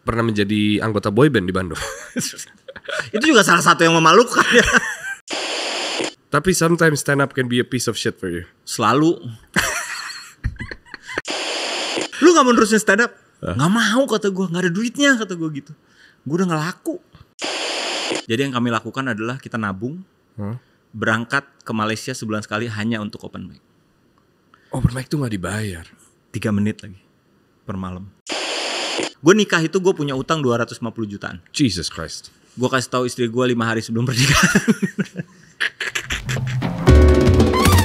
pernah menjadi anggota boyband di Bandung. Itu juga salah satu yang memalukan ya. Tapi sometimes stand up can be a piece of shit for you. Selalu. Lu gak mau nerusin stand up? Gak mau kata gue, gak ada duitnya kata gue gitu. Gue udah gak laku. Jadi yang kami lakukan adalah kita nabung, berangkat ke Malaysia sebulan sekali hanya untuk open mic. Open mic tuh gak dibayar. 3 menit lagi per malam. Gue nikah itu gue punya utang 250 jutaan. Jesus Christ. Gue kasih tahu istri gue 5 hari sebelum pernikahan.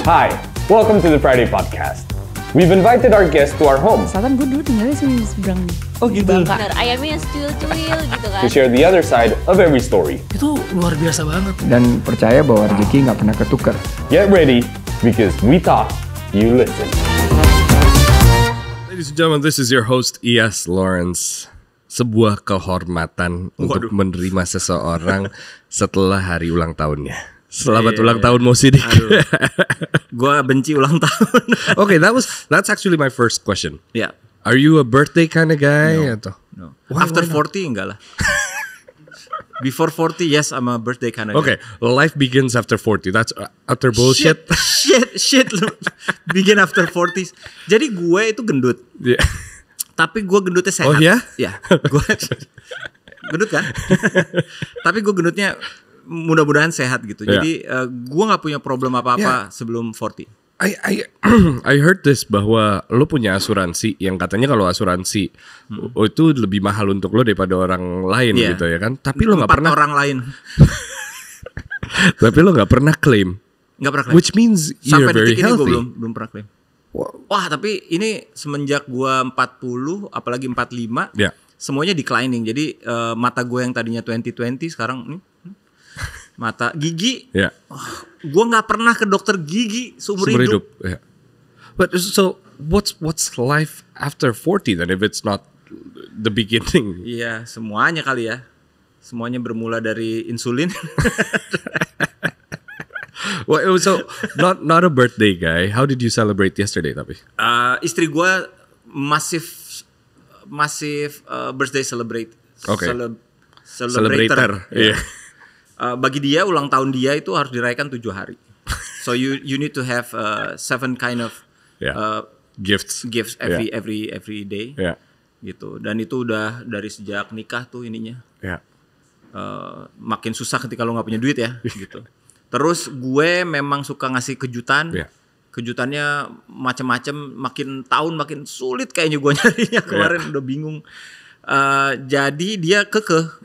Hi, welcome to the Friday Podcast. We've invited our guests to our home Selatan gue dulu tinggalnya sih di seberang nih. Oh gitu. Bener, ayamnya cuil-cuil gitu kan. to share the other side of every story. Itu luar biasa banget. Dan percaya bahwa rezeki nggak pernah ketukar. Get ready, because we talk, you listen. Ladies and gentlemen, this is your host E.S. Lawrence. Sebuah kehormatan untuk menerima seseorang setelah hari ulang tahunnya. Selamat ulang tahun Mo Sidik. Gue benci ulang tahun. Okay, that's actually my first question. Ya. Are you a birthday kind of guy? No. Why After not? 40 enggak lah. Before 40 yes I'm a birthday kind of Okay, life begins after 40. That's utter bullshit. Shit lu. Begin after 40. Jadi gue itu gendut. Yeah. Tapi gue gendutnya sehat. Oh ya? Ya. Gue gendut kan? Tapi gue gendutnya mudah-mudahan sehat gitu. Yeah. Jadi gue nggak punya problem apa-apa sebelum 40. I heard this bahwa lo punya asuransi yang katanya kalau asuransi itu lebih mahal untuk lo daripada orang lain gitu ya kan? Tapi lo nggak 4 pernah orang lain. Tapi lo nggak pernah claim. Nggak pernah claim. Which means you're Sampai very detik ini healthy. gue belum pernah claim. Wah tapi ini semenjak gue 40 apalagi 45 semuanya declining. Jadi mata gue yang tadinya 20/20 sekarang mata gigi. Gue nggak pernah ke dokter gigi seumur hidup. Yeah. But so what's life after 40 then if it's not the beginning? Iya semuanya kali ya. Semuanya bermula dari insulin. Well, so not a birthday guy. How did you celebrate yesterday tapi? Istri gue masif birthday celebrate. Okay. Celebrator. Yeah. Bagi dia ulang tahun dia itu harus dirayakan 7 hari. So you need to have 7 kind of gifts every day. Yeah. Gitu. Dan itu udah dari sejak nikah tuh ininya. Yeah. Makin susah ketika lo nggak punya duit ya. Gitu. Terus gue memang suka ngasih kejutan. Yeah. Kejutannya macam-macam. Makin tahun makin sulit kayaknya gue nyarinya kemarin udah bingung. Jadi dia kekeh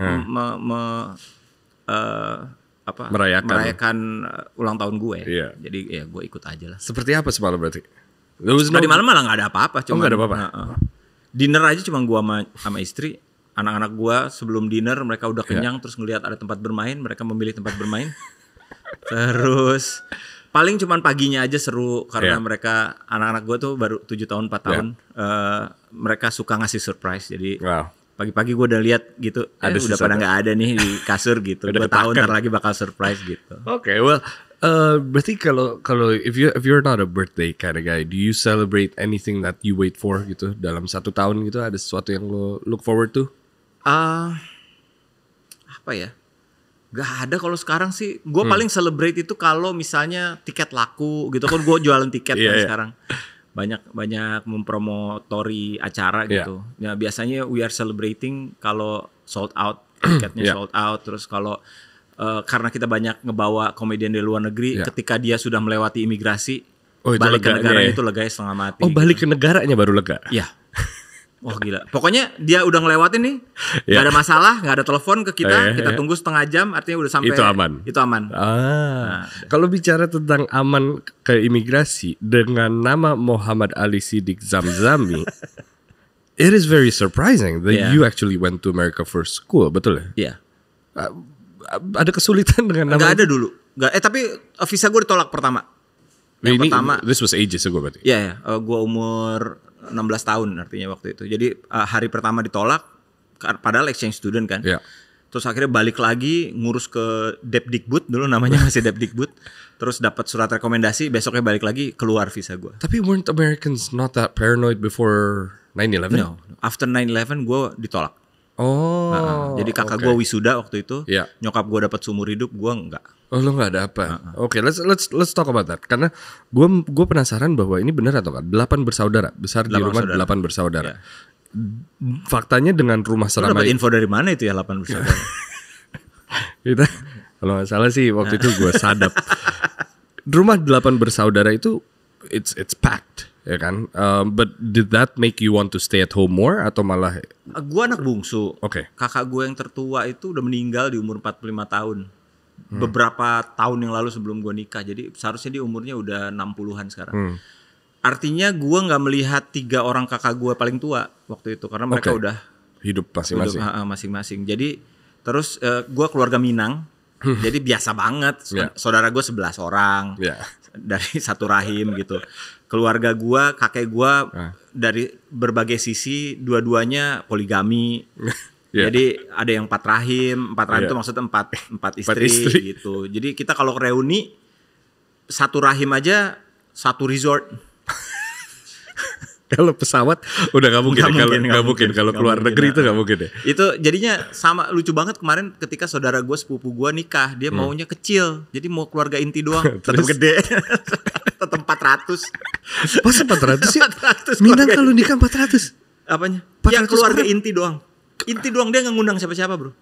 merayakan ulang tahun gue. Yeah. Jadi ya gue ikut aja lah. Seperti apa semalam berarti? Tadi malam malah nggak ada apa-apa. Nggak ada apa-apa. Dinner aja cuma gue sama istri. Anak-anak gue sebelum dinner mereka udah kenyang terus ngelihat ada tempat bermain, mereka memilih tempat bermain. Terus paling cuma paginya aja seru karena mereka anak-anak gue tuh baru 7 tahun 4 tahun. Mereka suka ngasih surprise. Jadi pagi-pagi gue udah lihat gitu, udah pada nggak ada nih di kasur gitu. Gue tahu ntar lagi bakal surprise gitu. Okay, well, berarti kalau if you're not a birthday kind of guy, do you celebrate anything that you wait for gitu dalam 1 tahun gitu? Ada sesuatu yang lo look forward to? Apa ya? Gak ada kalau sekarang sih. Gue paling celebrate itu kalau misalnya tiket laku gitu kan, gue jualan tiket sekarang. Banyak mempromotori acara gitu. Ya biasanya we are celebrating kalau sold out, tiketnya sold out. Terus kalau karena kita banyak ngebawa komedian dari luar negeri, ketika dia sudah melewati imigrasi, balik ke negaranya itu leganya setengah mati. Oh, balik ke negaranya baru lega? Iya. Wah gila. Pokoknya dia udah ngelewatin nih, gak ada masalah, gak ada telepon ke kita, kita tunggu setengah jam, artinya udah sampai. Itu aman. Kalau bicara tentang aman ke imigrasi dengan nama Muhammad Ali Siddiq Zamzami, it is very surprising that you actually went to America for school, betul ya? Iya. Ada kesulitan dengan nama? Gak ada dulu. Tapi visa gue ditolak pertama. This was ages ago berarti? Iya, gue umur 16 tahun artinya waktu itu. Jadi hari pertama ditolak, padahal exchange student kan. Terus akhirnya balik lagi ngurus ke Depdikbud, dulu namanya masih Depdikbud. Terus dapat surat rekomendasi, besoknya balik lagi keluar visa gue. Tapi weren't Americans not that paranoid before 9/11? No, after 9/11 gue ditolak. Oh. Jadi kakak gue wisuda waktu itu, Iya. nyokap gue dapat seumur hidup, gue enggak. Oh, lo nggak ada apa? Oke, let's talk about that. Karena gue penasaran bahwa ini benar atau enggak. 8 bersaudara, besar di 8 rumah bersaudara. 8 bersaudara. Iya. Faktanya dengan rumah Lu selama dapat info dari mana itu ya 8 bersaudara? kita, kalau nggak salah sih waktu itu gue sadap. Rumah 8 bersaudara itu it's packed, ya kan? But did that make you want to stay at home more atau malah? Gue anak bungsu. Oke. Kakak gue yang tertua itu udah meninggal di umur 45 tahun. Beberapa tahun yang lalu sebelum gue nikah. Jadi seharusnya dia umurnya udah 60-an sekarang. Artinya gue gak melihat 3 orang kakak gue paling tua waktu itu. Karena mereka udah hidup masing-masing. masing-masing. Jadi terus gue keluarga Minang. Jadi biasa banget. Saudara gue 11 orang. Dari satu rahim gitu. Keluarga gue, kakek gue dari berbagai sisi, dua-duanya poligami. Jadi ada yang 4 rahim itu maksudnya 4 istri gitu. Jadi kita kalau reuni satu rahim aja satu resort. Kalau pesawat udah nggak mungkin. Kalau keluar negeri itu nggak mungkin ya. Itu jadinya sama lucu banget kemarin ketika saudara gue sepupu gue nikah, dia maunya kecil, jadi mau keluarga inti doang, tetap gede, tetap 400. Masa 400 sih? Minang kalau nikah 400. Apanya? 400 Ya keluarga orang. inti doang. Inti doang, dia nggak ngundang siapa-siapa bro.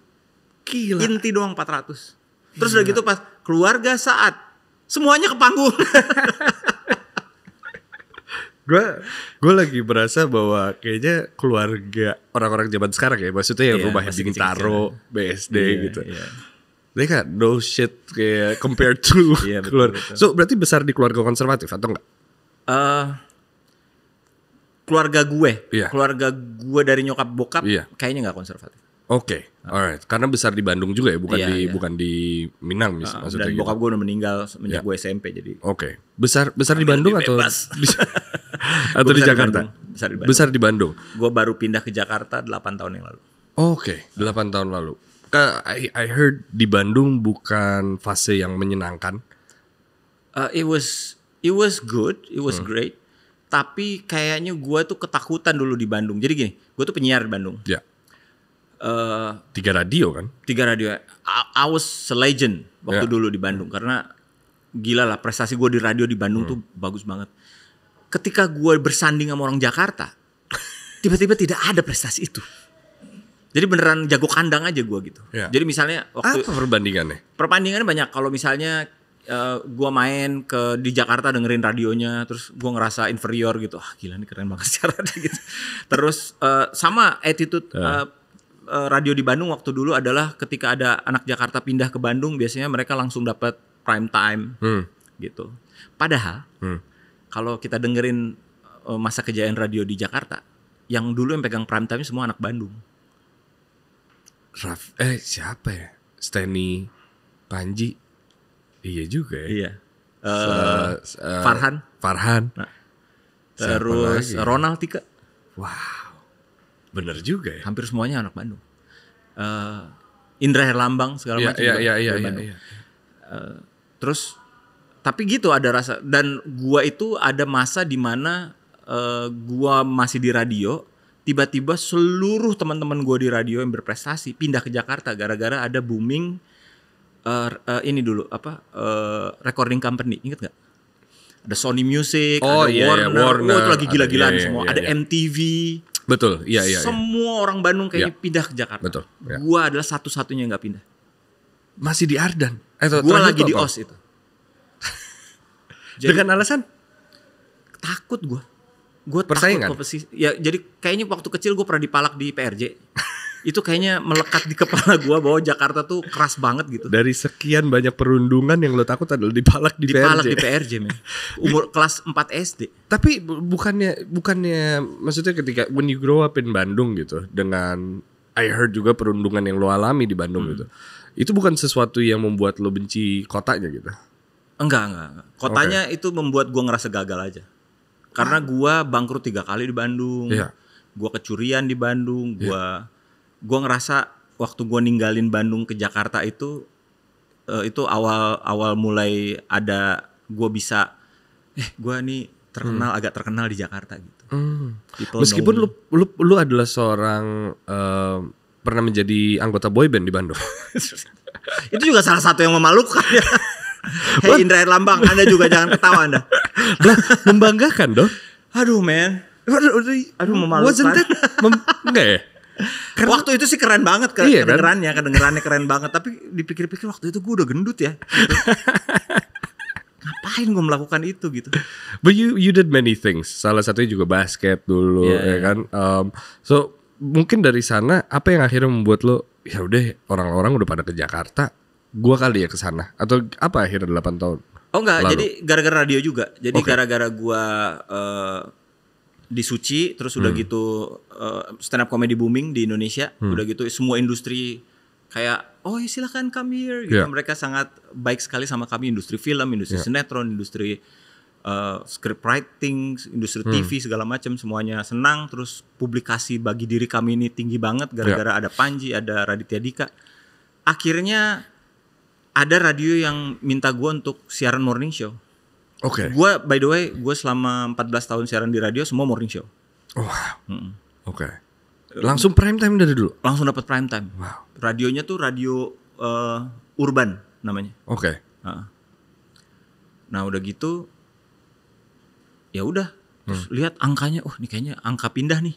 Gila. Inti doang 400. Terus udah gitu pas keluarga saat semuanya ke panggung. Gue lagi berasa bahwa kayaknya keluarga orang-orang zaman sekarang ya, maksudnya yang rumah masih Bintaro, BSD gitu. Iya. They got no shit kayak compared to Iya, betul, keluarga. betul. So berarti besar di keluarga konservatif atau enggak? Keluarga Iya. gue dari nyokap bokap Iya. kayaknya nggak konservatif. Oke, alright. Karena besar di Bandung juga ya, bukan Iya, di iya. bukan di Minang maksudnya Dan gitu. bokap gue udah meninggal semenjak Iya. gue SMP jadi. Oke. Besar di Bandung lebih atau bebas. atau Gua di besar di Jakarta? Bandung. Besar di Bandung. Gue baru pindah ke Jakarta 8 tahun yang lalu. Oke, 8 tahun lalu. I heard di Bandung bukan fase yang menyenangkan. It was good, it was great. Tapi kayaknya gue tuh ketakutan dulu di Bandung. Jadi gini, gue tuh penyiar di Bandung. Ya. 3 radio kan? 3 radio. I was a legend waktu dulu di Bandung karena gila lah prestasi gue di radio di Bandung tuh bagus banget. Ketika gue bersanding sama orang Jakarta, tiba-tiba tidak ada prestasi itu. Jadi beneran jago kandang aja gue gitu. Ya. Jadi misalnya waktu Apa perbandingannya? perbandingannya banyak. Kalau misalnya gue main di Jakarta dengerin radionya, terus gue ngerasa inferior gitu. Gila nih keren banget caranya gitu. Terus sama attitude radio di Bandung waktu dulu adalah ketika ada anak Jakarta pindah ke Bandung, biasanya mereka langsung dapat prime time gitu. Padahal kalau kita dengerin masa kejayaan radio di Jakarta, yang dulu yang pegang prime time semua anak Bandung. Siapa ya? Steny, Panji. Iya juga ya. Iya. Farhan. Terus Ronald Tika. Wow. Bener juga ya. Hampir semuanya anak Bandung. Indra Herlambang segala macam. Iya. Terus tapi gitu ada rasa, dan gua itu ada masa di mana gua masih di radio, tiba-tiba seluruh teman-teman gua di radio yang berprestasi pindah ke Jakarta gara-gara ada booming ini dulu recording company, inget nggak? Ada Sony Music, ada Warner. Itu lagi gila-gilaan semua. Ada MTV. Betul, iya. Semua orang Bandung kayaknya pindah ke Jakarta. Betul. Ya. Gua adalah satu-satunya yang nggak pindah. Masih di Ardan. Gua lagi di OS itu. Jadi, dengan alasan takut gue. Gue persaingan. takut ya, jadi kayaknya waktu kecil gue pernah dipalak di PRJ. Itu kayaknya melekat di kepala gue bahwa Jakarta tuh keras banget gitu. Dari sekian banyak perundungan yang lo takut adalah dipalak di PRJ men. Umur kelas 4 SD. Tapi bukannya maksudnya ketika when you grow up in Bandung gitu, dengan I heard juga perundungan yang lo alami di Bandung gitu. Itu bukan sesuatu yang membuat lo benci kotanya gitu. Enggak. Kotanya itu membuat gue ngerasa gagal aja. Karena gue bangkrut 3 kali di Bandung. Iya. Gue kecurian di Bandung. Gue ngerasa waktu gue ninggalin Bandung ke Jakarta itu awal mulai ada gue bisa gue nih agak terkenal di Jakarta gitu. Meskipun lu adalah seorang pernah menjadi anggota boyband di Bandung. Itu juga salah satu yang memalukan ya. Hei Indra Herlambang, Anda juga jangan ketawa Anda. Lah, membanggakan dong. Aduh men. Aduh memalukan. Wasn't that enggak ya? Karena, waktu itu sih keren banget iya, kedengerannya keren banget. Tapi dipikir-pikir waktu itu gue udah gendut ya. Gitu. Ngapain gue melakukan itu gitu? But you did many things. Salah satunya juga basket dulu, ya kan. So mungkin dari sana apa yang akhirnya membuat lo ya udah orang-orang udah pada ke Jakarta, gua kali ya ke sana atau apa akhirnya 8 tahun? Oh enggak, lalu? jadi gara-gara radio juga. Jadi gara-gara gua di Suci terus udah gitu stand up comedy booming di Indonesia, udah gitu semua industri kayak oh silakan come here gitu. Mereka sangat baik sekali sama kami, industri film, industri sinetron, industri script writing, industri TV segala macam semuanya senang. Terus publikasi bagi diri kami ini tinggi banget gara-gara ada Panji, ada Raditya Dika. Akhirnya ada radio yang minta gue untuk siaran morning show. Oke. Gue by the way, gue selama 14 tahun siaran di radio semua morning show. Oh, wow. Oke. Langsung prime time dari dulu? Langsung dapat prime time. Wow. Radionya tuh radio urban namanya. Oke. Nah udah gitu ya udah terus lihat angkanya, oh ini kayaknya angka pindah nih.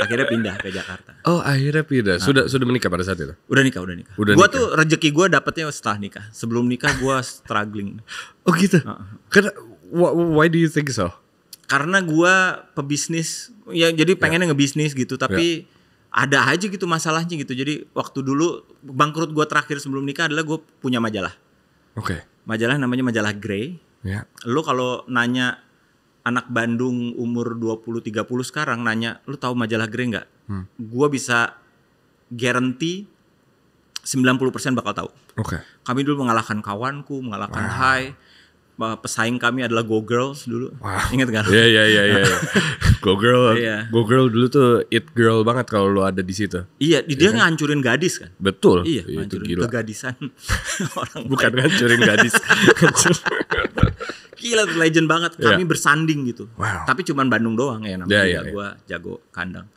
Akhirnya pindah ke Jakarta. Oh akhirnya pindah. Sudah menikah pada saat itu? Udah nikah. Gua tuh rezeki gue dapetnya setelah nikah. Sebelum nikah gue struggling. Oh gitu. Karena why do you think so? Karena gue pebisnis, ya jadi pengennya ngebisnis gitu, tapi ada aja gitu masalahnya gitu. Jadi waktu dulu bangkrut gue terakhir sebelum nikah adalah gue punya majalah. Oke. Majalah namanya majalah Grey. Ya. Lo kalau nanya anak Bandung umur 20-30 sekarang nanya, lu tahu majalah Grey nggak? Gua bisa guarantee 90% bakal tahu. Oke. Kami dulu mengalahkan kawanku, mengalahkan Hai. Pesaing kami adalah Go Girls dulu. Ingat kan? Iya. Go Girl. Iya. Go Girl dulu tuh it girl banget kalau lu ada di situ. Iya, dia ngancurin gadis kan? Betul. Iya, itu ngancurin gila. kegadisan orang Bukan lain. ngancurin gadis. Gila tuh legend banget. Kami bersanding gitu. Wow. Tapi cuman Bandung doang ya namanya. Iya. Gua jago kandang.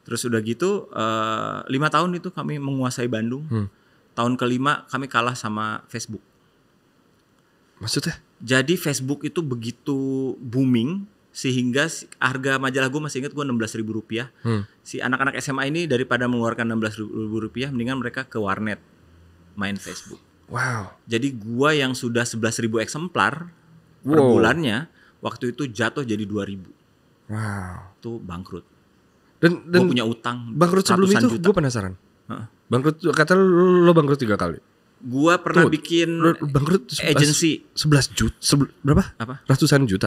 Terus udah gitu 5 tahun itu kami menguasai Bandung. Tahun kelima kami kalah sama Facebook. Maksudnya? Jadi Facebook itu begitu booming sehingga harga majalah gue masih ingat gue Rp16.000. Si anak-anak SMA ini daripada mengeluarkan Rp16.000 mendingan mereka ke warnet main Facebook. Wow. Jadi gue yang sudah 11.000 eksemplar per bulannya waktu itu jatuh jadi 2.000. Wow. Itu bangkrut. Dan Gue punya utang bangkrut sebelum itu gue penasaran. Bangkrut kata lo bangkrut 3 kali. Gua pernah bikin bangkrut agency 11 juta berapa? Apa? Ratusan juta.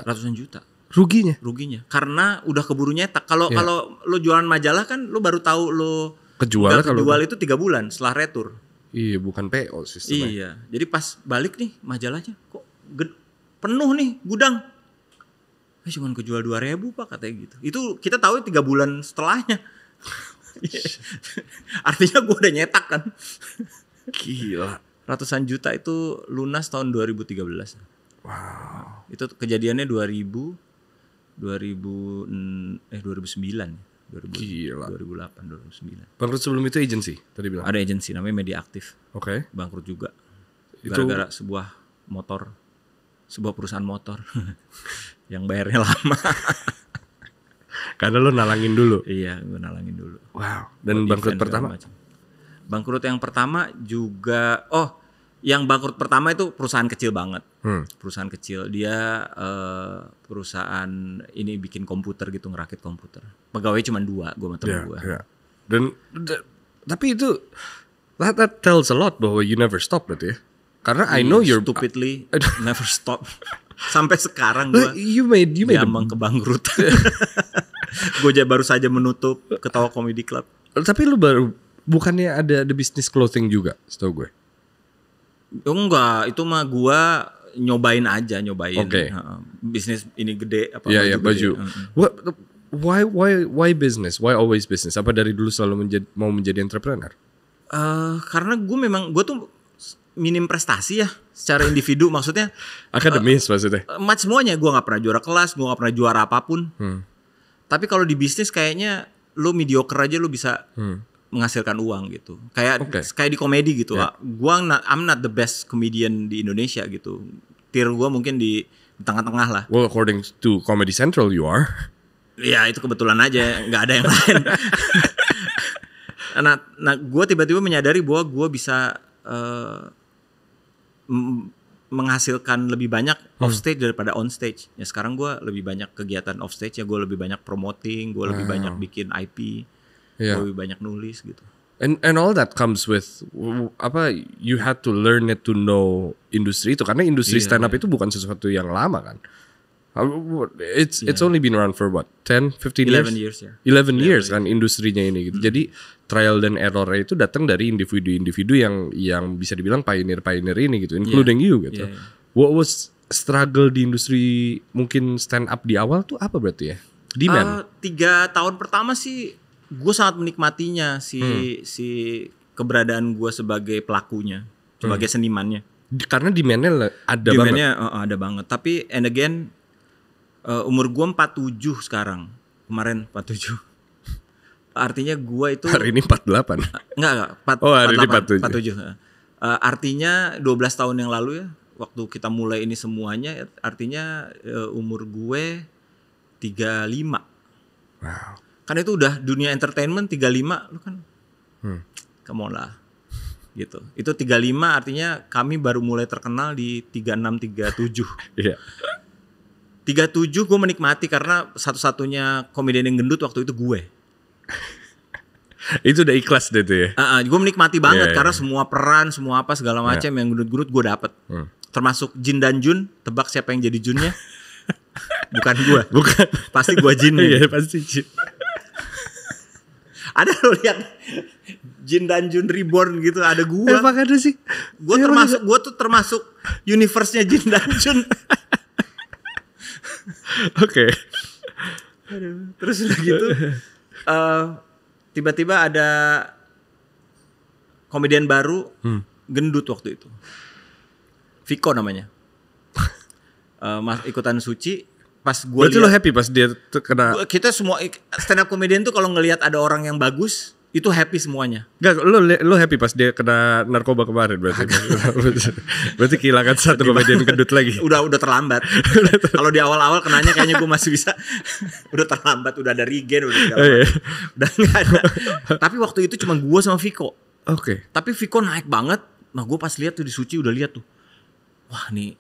Ruginya. Karena udah keburu nyetak. Kalau lo jualan majalah kan lo baru tahu lo kejual itu 3 bulan setelah retur. Iya, bukan PO sistemnya. Iya. Jadi pas balik nih majalahnya kok penuh nih gudang. Cuman kejual 2.000 Pak katanya gitu. Itu kita tahu 3 bulan setelahnya. Artinya gue udah nyetak kan. Gila. Ratusan juta itu lunas tahun 2013. Wow. Itu kejadiannya 2009. Gila. 2008, 2009. Bangkrut sebelum itu agency tadi bilang. Ada agensi namanya Media Aktif. Oke. Bangkrut juga. Itu Gara-gara sebuah perusahaan motor yang bayarnya lama. Karena lo nalangin dulu. Iya, gue nalangin dulu. Wow. Dan bangkrut pertama? Bangkrut yang pertama juga, yang bangkrut pertama itu perusahaan kecil banget. Perusahaan kecil, dia perusahaan ini bikin komputer gitu, ngerakit komputer. Pegawai cuma 2, gue sama temen gue. Yeah. Dan tapi itu that tells a lot bahwa you never stop berarti ya. Karena I know you're stupidly never stop. Sampai sekarang gue you made diambang kebangkrutan. Gue baru saja menutup Ketawa Comedy Club. Tapi lu bukannya ada bisnis clothing juga, setahu gue? Enggak, itu mah gue nyobain. Oke. Bisnis ini gede apa? Iya, baju. Why business? Why always business? Apa dari dulu selalu mau menjadi entrepreneur? Karena gue tuh minim prestasi ya secara individu, maksudnya akademis maksudnya. Semuanya gue nggak pernah juara kelas, gue nggak pernah juara apapun. Tapi kalau di bisnis kayaknya lu mediocre aja lu bisa menghasilkan uang gitu. Kayak di komedi gitu. I'm not the best comedian di Indonesia gitu. Tier gua mungkin di tengah-tengah lah. Well, according to Comedy Central you are. Ya itu kebetulan aja, nggak ada yang lain. Nah, gue tiba-tiba menyadari bahwa gue bisa menghasilkan lebih banyak off stage daripada on stage. Ya sekarang gue lebih banyak kegiatan off stage ya, gue lebih banyak promoting, gue lebih banyak bikin IP, gue lebih banyak nulis gitu. And all that comes with you had to learn it to know industri itu, karena industri stand up itu bukan sesuatu yang lama kan. It's only been around for what 10, 15 years? 11 years kan industrinya ini gitu. Jadi trial dan error itu datang dari individu-individu yang bisa dibilang pioneer ini gitu, including you gitu. What was struggle di industri mungkin stand up di awal tuh apa berarti ya? Demand. 3 tahun pertama sih gue sangat menikmatinya si keberadaan gue sebagai pelakunya, sebagai senimannya. Karena demand-nya ada banget. Demand-nya ada banget. Tapi and again umur gue 47 sekarang. Kemarin 47. Artinya gue itu hari ini 48. Enggak, hari ini 47. Artinya 12 tahun yang lalu ya, waktu kita mulai ini semuanya, artinya umur gue 35. Wow. Kan itu udah dunia entertainment 35 lu kan. Come on lah. Gitu. Itu 35 artinya kami baru mulai terkenal di 36 37. Iya. 37 gue menikmati karena satu-satunya komedian yang gendut waktu itu gue. Itu udah ikhlas deh tuh ya. Gue menikmati banget karena semua peran, semua apa segala macam yang gendut-gendut gue dapet. Termasuk Jin dan Jun, tebak siapa yang jadi Junnya? Bukan gue. Bukan. Pasti gue Jin. Iya, pasti Jin. Ada lo lihat Jin dan Jun Reborn gitu, ada gue. Emang ada sih. Gue tuh termasuk universe-nya Jin dan Jun. Oke. Terus udah gitu tiba-tiba ada komedian baru gendut waktu itu, Viko namanya. Ikutan Suci. Pas gue berarti lo happy pas dia kena. Kita semua stand up comedian tuh kalau ngelihat ada orang yang bagus itu happy semuanya. Enggak, lo happy pas dia kena narkoba kemarin berarti. Berarti kehilangan satu komedian gendut lagi. Udah terlambat. Kalau di awal-awal kenanya kayaknya gue masih bisa. Udah terlambat, udah ada Regen, udah nggak ada. Tapi waktu itu cuma gue sama Viko. Oke. Tapi Viko naik banget. Nah gue pas lihat tuh di Suci udah lihat tuh. Wah nih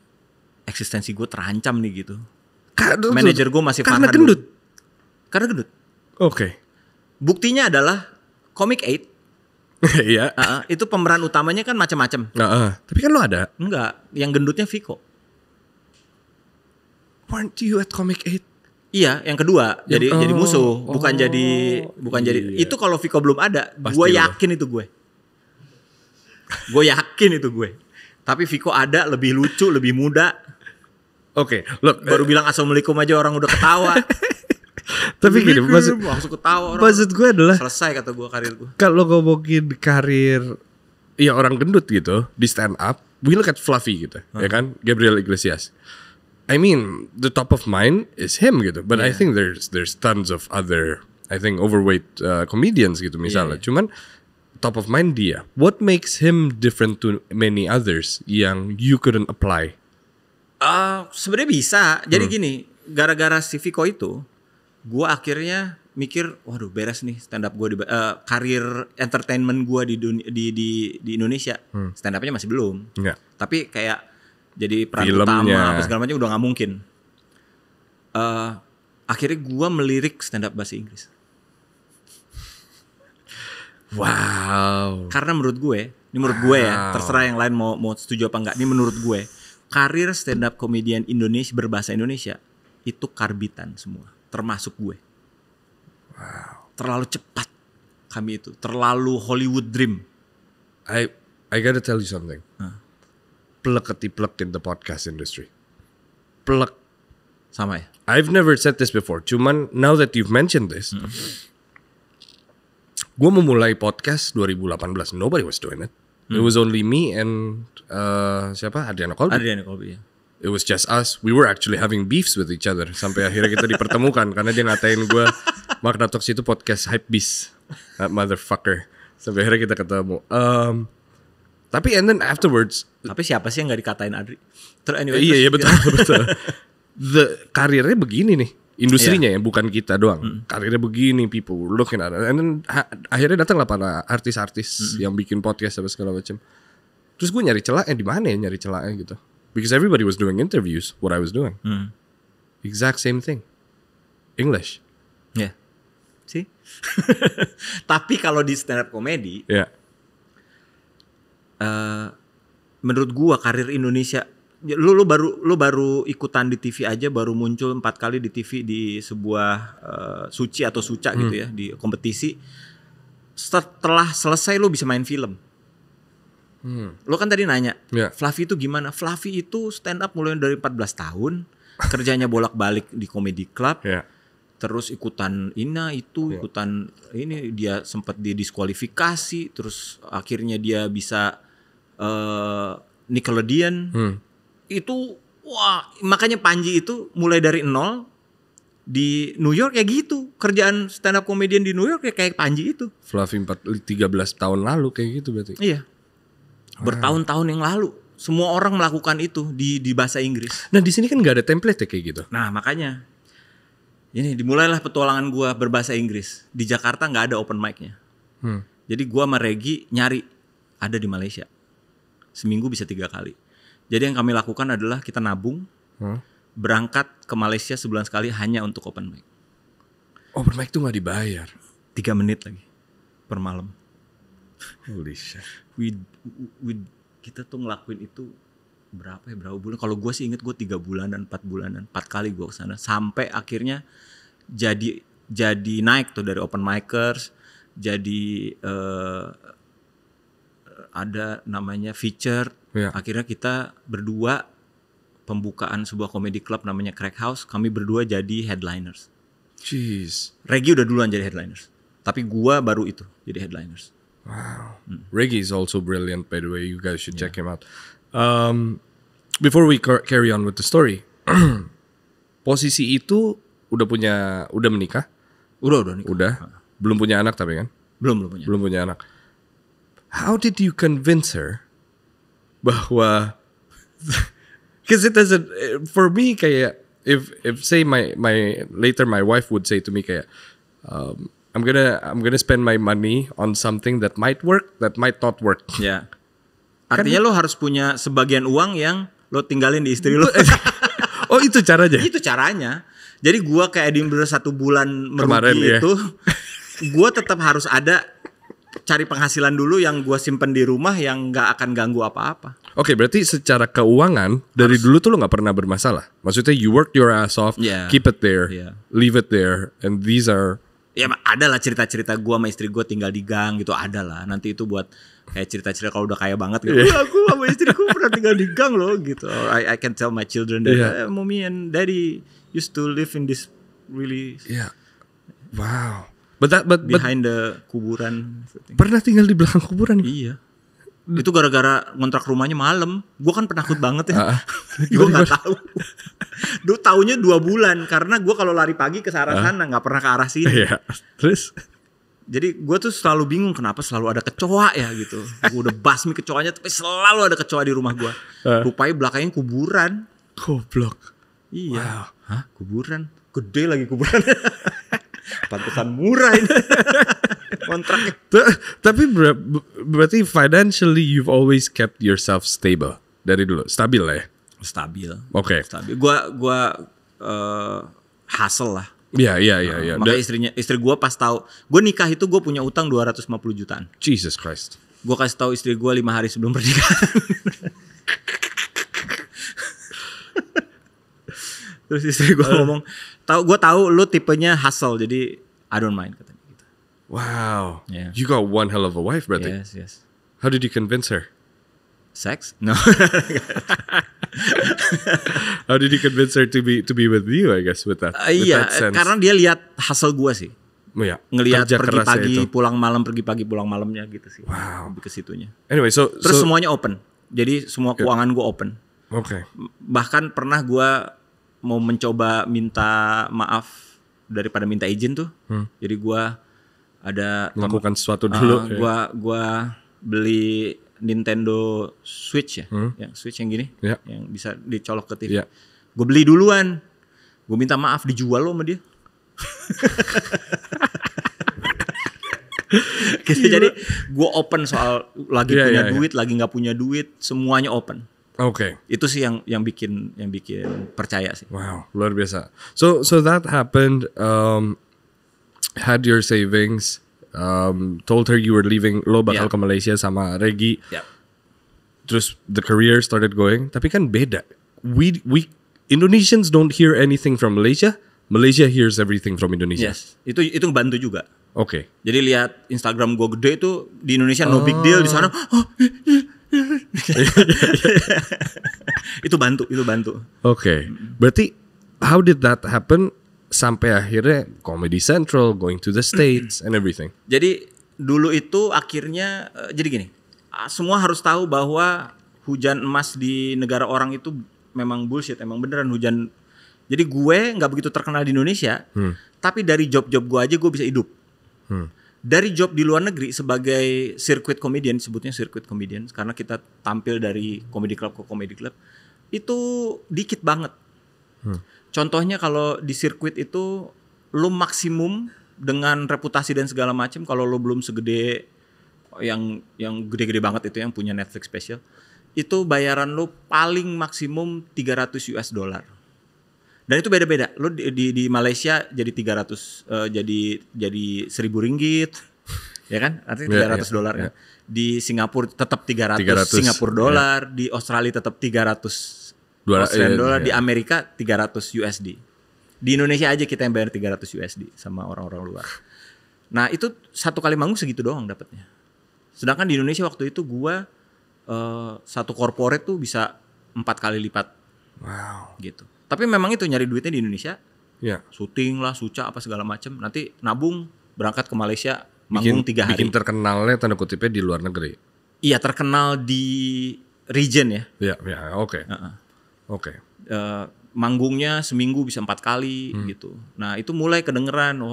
eksistensi gue terancam nih gitu. Manajer gue masih karena gendut. Karena gendut. Oke. Buktinya adalah Comic 8. Iya. Itu pemeran utamanya kan macam-macam. Tapi kan lo ada. Enggak, yang gendutnya Viko. Weren't you at Comic 8? Iya, yang kedua jadi musuh, bukan jadi itu kalau Viko belum ada, gue yakin itu gue. Gue yakin itu gue. Tapi Viko ada, lebih lucu, lebih muda. Oke, look, baru bilang assalamualaikum aja orang udah ketawa. Tapi gini, langsung ketawa orang. Maksud gue adalah selesai kata gue karir gue. Kalau ngomongin karir ya orang gendut gitu di stand up, we look at Fluffy gitu, ya kan, Gabriel Iglesias. I mean, the top of mind is him gitu, but I think there's tons of other, I think overweight comedians gitu misalnya. Cuman top of mind dia. What makes him different to many others yang you couldn't apply? Sebenarnya bisa. Jadi gini, gara-gara si Viko itu, gue akhirnya mikir, waduh beres nih stand up gue karir entertainment gue di Indonesia. Stand upnya masih belum. Tapi kayak jadi peran utama apa segala macam udah nggak mungkin. Akhirnya gue melirik stand up bahasa Inggris. Wow. Karena menurut gue ya, terserah yang lain mau setuju apa enggak. Ini menurut gue, karir stand up comedian Indonesia berbahasa Indonesia itu karbitan semua, termasuk gue. Wow. Terlalu cepat kami itu, terlalu Hollywood dream. I gotta tell you something. Plek in the podcast industry. Plek. Sama ya? I've never said this before. Cuman now that you've mentioned this, gue memulai podcast 2018. Nobody was doing it. It was only me and siapa? Adriana Colby. Ya. It was just us. We were actually having beefs with each other sampai akhirnya kita dipertemukan karena dia ngatain gue Magna Talks itu podcast Hypebeast, motherfucker. Sampai akhirnya kita ketemu. Tapi and then afterwards, Tapi siapa sih yang nggak dikatain Adri? Anyway, iya betul betul. Karirnya begini nih, industrinya ya, bukan kita doang. Karirnya begini, people were looking at it. And then akhirnya datanglah para artis-artis yang bikin podcast apa segala macam. Terus gue nyari celahnya di mana ya, nyari celahnya gitu. Because everybody was doing interviews, what I was doing. Exact same thing. English. Ya. Sih. Tapi kalau di stand up comedy, Ya. menurut gua karir Indonesia, lu baru ikutan di TV aja, baru muncul 4 kali di TV di sebuah suci atau suca gitu ya, di kompetisi. Setelah selesai lu bisa main film. Lu kan tadi nanya, Fluffy itu gimana? Fluffy itu stand up mulai dari 14 tahun, kerjanya bolak-balik di comedy club. Terus ikutan ikutan ini, dia sempat didiskualifikasi, terus akhirnya dia bisa Nickelodeon. Itu wah, makanya Panji itu mulai dari nol di New York ya gitu. Kerjaan stand up comedian di New York ya kayak Panji itu. Fluffy 13 tahun lalu kayak gitu berarti. Iya. Bertahun-tahun yang lalu semua orang melakukan itu di bahasa Inggris. Nah, di sini kan nggak ada template ya kayak gitu. Nah, makanya ini dimulailah petualangan gua berbahasa Inggris. Di Jakarta nggak ada open mic-nya. Jadi gua sama Regi nyari, ada di Malaysia. Seminggu bisa 3 kali. Jadi yang kami lakukan adalah kita nabung, berangkat ke Malaysia sebulan sekali hanya untuk open mic. Open mic tuh nggak dibayar. 3 menit lagi per malam. Holy shit. Kita tuh ngelakuin itu berapa bulan? Kalau gue sih inget gue 3 bulanan, 4 bulanan, 4 kali gue kesana sampai akhirnya jadi naik tuh dari open micers, jadi ada namanya feature. Akhirnya kita berdua pembukaan sebuah comedy club namanya Crack House, kami berdua jadi headliners. Jeez. Regi udah duluan jadi headliners, tapi gue baru itu jadi headliners. Wow. Reggie is also brilliant, by the way. You guys should check him out. Before we carry on with the story, posisi itu udah menikah? Udah nikah. Udah. Belum punya anak tapi kan? Belum punya anak. How did you convince her bahwa? Because it doesn't. For me, kayak if say my wife would say to me kayak. I'm gonna spend my money on something that might work, that might not work. Ya. Artinya lo harus punya sebagian uang yang lo tinggalin di istri lo. Oh, itu caranya? Itu caranya. Jadi gua kayak di 1 bulan merugi kemarin, itu, gua tetap harus ada cari penghasilan dulu yang gua simpen di rumah yang nggak akan ganggu apa-apa. Oke, berarti secara keuangan dari dulu tuh lo nggak pernah bermasalah. Maksudnya you work your ass off, keep it there, leave it there, and these are. Ya ada lah cerita-cerita gue sama istri gue tinggal di gang gitu, ada lah. Nanti itu buat kayak cerita-cerita kalau udah kaya banget gitu. Aku sama istriku pernah tinggal di gang loh gitu. I can tell my children that mommy and daddy used to live in this really wow. But behind the kuburan. Pernah tinggal di belakang kuburan? Iya. Itu gara-gara ngontrak rumahnya malam. Gue kan penakut banget ya. Gue nggak tahu. Dulu taunya 2 bulan karena gue kalau lari pagi ke arah sana nggak pernah ke arah sini. Terus? Jadi gue tuh selalu bingung kenapa selalu ada kecoa ya gitu. Gue udah basmi kecoanya tapi selalu ada kecoa di rumah gue. Rupanya belakangnya kuburan. Goblok. Iya. Wow. Hah? Kuburan? Gede lagi kuburan. Pantesan murah ini. Kontraknya. Tapi berarti financially you've always kept yourself stable dari dulu, stabil lah ya. Stabil. Oke. Stabil. Gua hustle lah. Iya. Makanya istri gue pas tahu gue nikah itu gue punya utang 250 jutaan. Jesus Christ. Gue kasih tahu istri gue 5 hari sebelum pernikahan. Terus istri gue ngomong, gue tahu lu tipenya hustle jadi I don't mind katanya gitu. Wow. Yeah. You got one hell of a wife, brother. Yes. How did you convince her? Sex? No. How did you convince her to be with you? I guess with that. Iya, karena dia lihat hustle gue sih. Iya. Ngelihat pergi pagi pulang malamnya gitu sih. Wow. Lebih ke situnya. Anyway, terus semuanya open. Jadi semua keuangan gue open. Oke. Bahkan pernah gue mau mencoba minta maaf daripada minta izin tuh. Jadi gue ada melakukan sesuatu dulu. Gua beli Nintendo Switch ya, yang Switch yang gini, yang bisa dicolok ke TV. Gue beli duluan, gue minta maaf dijual lo sama dia. Gitu, jadi gue open soal lagi punya duit, lagi nggak punya duit, semuanya open. Oke. Itu sih yang bikin percaya sih. Wow, luar biasa. So that happened. Had your savings. Told her you were leaving, lo bakal ke Malaysia sama Regi. Terus the career started going. Tapi kan beda. We Indonesians don't hear anything from Malaysia. Malaysia hears everything from Indonesia. Yes, itu bantu juga. Oke. Jadi lihat Instagram gue gede itu di Indonesia no big deal, di sana itu bantu. Oke. Berarti how did that happen sampai akhirnya Comedy Central, going to the States and everything? Jadi dulu itu akhirnya jadi gini, semua harus tahu bahwa hujan emas di negara orang itu memang bullshit, emang beneran hujan. Jadi gue nggak begitu terkenal di Indonesia, tapi dari job-job gue aja gue bisa hidup. Dari job di luar negeri sebagai circuit comedian, sebutnya circuit comedian karena kita tampil dari comedy club ke comedy club, itu dikit banget. Contohnya kalau di sirkuit itu lo maksimum dengan reputasi dan segala macam, kalau lo belum segede yang gede-gede banget itu yang punya Netflix special, itu bayaran lo paling maksimum $300 US. Dan itu beda-beda. Lo di Malaysia jadi 300 jadi 1.000 ringgit. Ya kan? Artinya $300 kan. Di Singapura tetap 300 Singapura dolar, di Australia tetap 300 Australian dollar, di Amerika 300 USD. Di Indonesia aja kita yang bayar 300 USD sama orang-orang luar. Nah, itu satu kali manggung segitu doang dapatnya. Sedangkan di Indonesia waktu itu gua satu corporate tuh bisa 4 kali lipat. Wow. Gitu. Tapi memang itu nyari duitnya di Indonesia. Ya. Syuting lah, suca apa segala macam. Nanti nabung, berangkat ke Malaysia, manggung 3 hari. Bikin terkenalnya tanda kutipnya di luar negeri. Iya, terkenal di region ya. Iya, oke. Oke. Manggungnya seminggu bisa 4 kali gitu. Nah, itu mulai kedengeran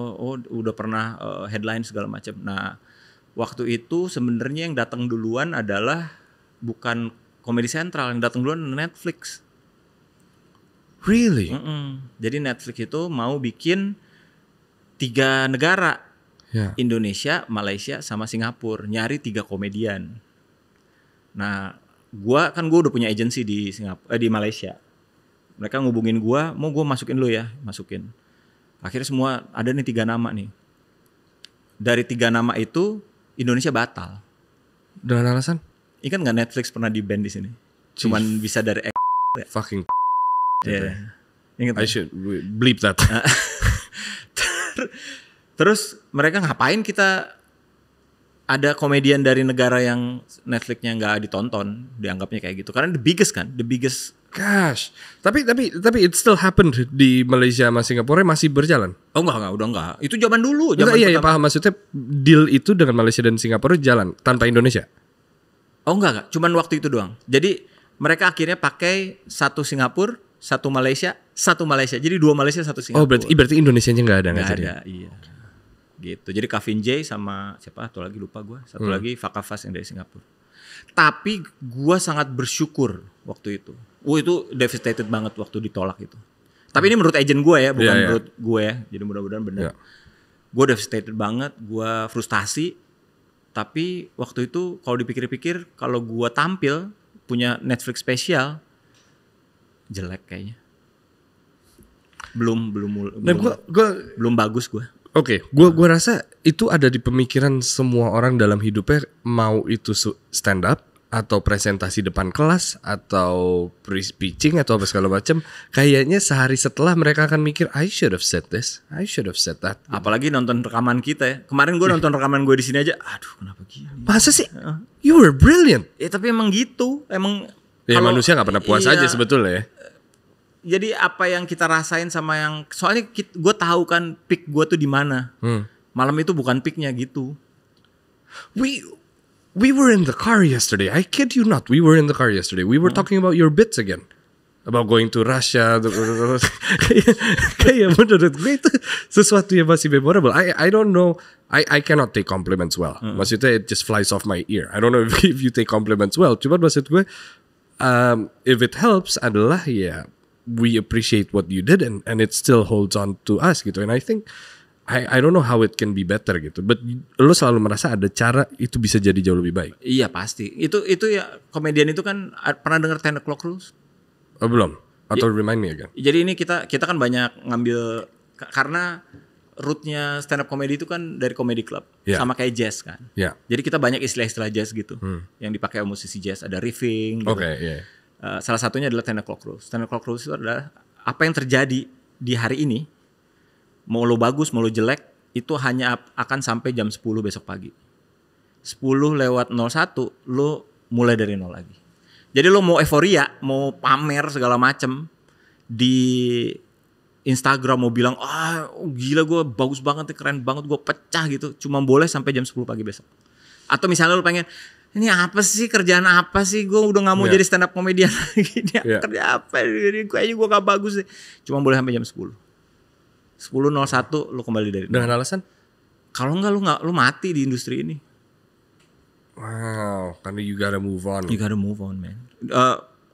udah pernah headline segala macam. Nah, waktu itu sebenarnya yang datang duluan adalah bukan Comedy Central, yang datang duluan Netflix. Really? Jadi Netflix itu mau bikin 3 negara, Indonesia, Malaysia, sama Singapura, nyari 3 komedian. Nah, gua udah punya agency di di Malaysia. Mereka ngubungin gua, mau gua masukin lo ya, masukin. Akhirnya semua ada nih 3 nama nih. Dari 3 nama itu Indonesia batal. Dengan alasan? Ini kan nggak Netflix pernah di ban di sini. Cuman bisa dari fucking. Yeah. I should bleep that. Terus mereka ngapain kita ada komedian dari negara yang Netflix-nya nggak ditonton, dianggapnya kayak gitu. Karena the biggest. Gosh. Tapi it still happened di Malaysia sama Singapura masih berjalan. Oh enggak, udah enggak. Itu zaman dulu. Iya, paham. Maksudnya deal itu dengan Malaysia dan Singapura jalan tanpa Indonesia. Oh enggak. Cuman waktu itu doang. Jadi mereka akhirnya pakai 1 Singapura, 1 Malaysia, 1 Malaysia. Jadi 2 Malaysia, 1 Singapura. Oh, berarti Indonesianya nggak ada. Iya. Gitu. Jadi Kavin J sama siapa? Satu lagi lupa gue. Satu lagi Fakafas yang dari Singapura. Tapi gue sangat bersyukur waktu itu. Itu devastated banget waktu ditolak itu. Tapi ini menurut agent gue ya, bukan menurut gue ya. Jadi mudah-mudahan benar. Gue devastated banget, gue frustasi. Tapi waktu itu kalau dipikir-pikir, kalau gue tampil punya Netflix spesial, jelek kayaknya. Belum bagus gue. Oke, gue rasa itu ada di pemikiran semua orang dalam hidupnya, mau itu stand up atau presentasi depan kelas atau pitching atau apa segala macam. Kayaknya sehari setelah mereka akan mikir, I should have said this, I should have said that. Apalagi nonton rekaman kita ya. Kemarin gue nonton rekaman gue di sini aja, aduh kenapa gini? Masa sih? You were brilliant. Tapi emang gitu, emang. Ya manusia nggak pernah puas aja sebetulnya ya. Jadi apa yang kita rasain sama yang, soalnya gue tahu kan peak gue tuh di mana. Malam itu bukan peaknya gitu. We were in the car yesterday. I kid you not. We were in the car yesterday. We were talking about your bits again. about going to Russia. Kayak menurut gue itu sesuatu yang masih memorable. I don't know. I cannot take compliments well. Maksudnya it just flies off my ear. I don't know if you take compliments well. Cuma maksud gue, if it helps adalah we appreciate what you did and it still holds on to us gitu. And I think I don't know how it can be better gitu. But lo selalu merasa ada cara itu bisa jadi jauh lebih baik. Iya pasti. Itu ya komedian itu kan pernah dengar 10 o'clock rules? Oh belum. Atau remind me again. Jadi ini kita kan banyak ngambil karena rootnya stand up comedy itu kan dari comedy club sama kayak jazz kan. Yeah. Jadi kita banyak istilah-istilah jazz gitu yang dipakai oleh musisi jazz. Ada riffing. Gitu. Salah satunya adalah 10 o'clock rules. 10 o'clock rules itu adalah apa yang terjadi di hari ini. Mau lo bagus, mau lo jelek, itu hanya akan sampai jam 10 besok pagi. 10:01, lo mulai dari nol lagi. Jadi lo mau euforia, mau pamer segala macem di Instagram, mau bilang, gila gue bagus banget, keren banget, gue pecah gitu. Cuma boleh sampai jam 10 pagi besok. Atau misalnya lo pengen, ini apa sih, kerjaan apa sih, gue udah gak mau jadi stand up comedian lagi. Kerja apa, kayaknya gue gak bagus deh. Cuma boleh sampai jam 10. 10:01 lu kembali dari nol. Dengan alasan? Kalau enggak lu mati di industri ini. Wow, karena you gotta move on. You gotta move on, man.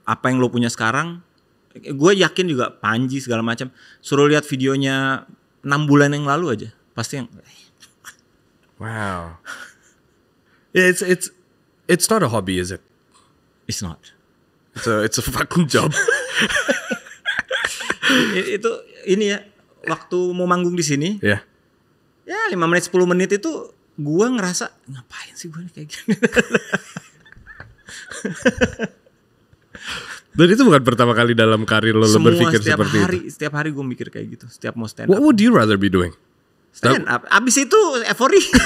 Apa yang lu punya sekarang, gue yakin juga Panji segala macam. Suruh lihat videonya 6 bulan yang lalu aja, pasti yang. Wow. It's not a hobby, is it? It's not. It's a fucking job. Itu ini ya. Waktu mau manggung di sini, ya 5 menit 10 menit itu gue ngerasa ngapain sih gue kayak gini. Dan itu bukan pertama kali dalam karir lo berpikir seperti itu. Setiap hari gue mikir kayak gitu. Setiap mau stand up. What would you rather be doing? Stand up. Abis itu euforia.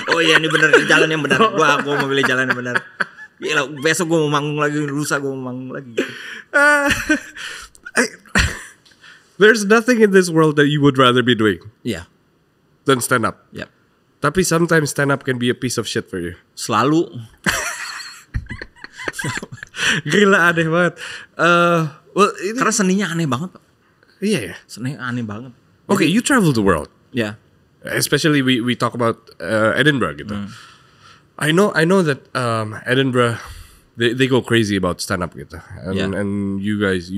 Oh iya, ini benar, jalan yang benar. Gue mau pilih jalan yang benar. Gila, besok gue mau manggung lagi, lusa gue mau manggung lagi. There's nothing in this world that you would rather be doing than stand up. Yep. Tapi sometimes stand up can be a piece of shit for you. Selalu. Gila, aneh banget. Karena seninya aneh banget, Pak. Iya ya. Seninya aneh banget. Okay, you travel the world. Yeah. Especially we talk about Edinburgh gitu. I know that Edinburgh they go crazy about stand up gitu. And you guys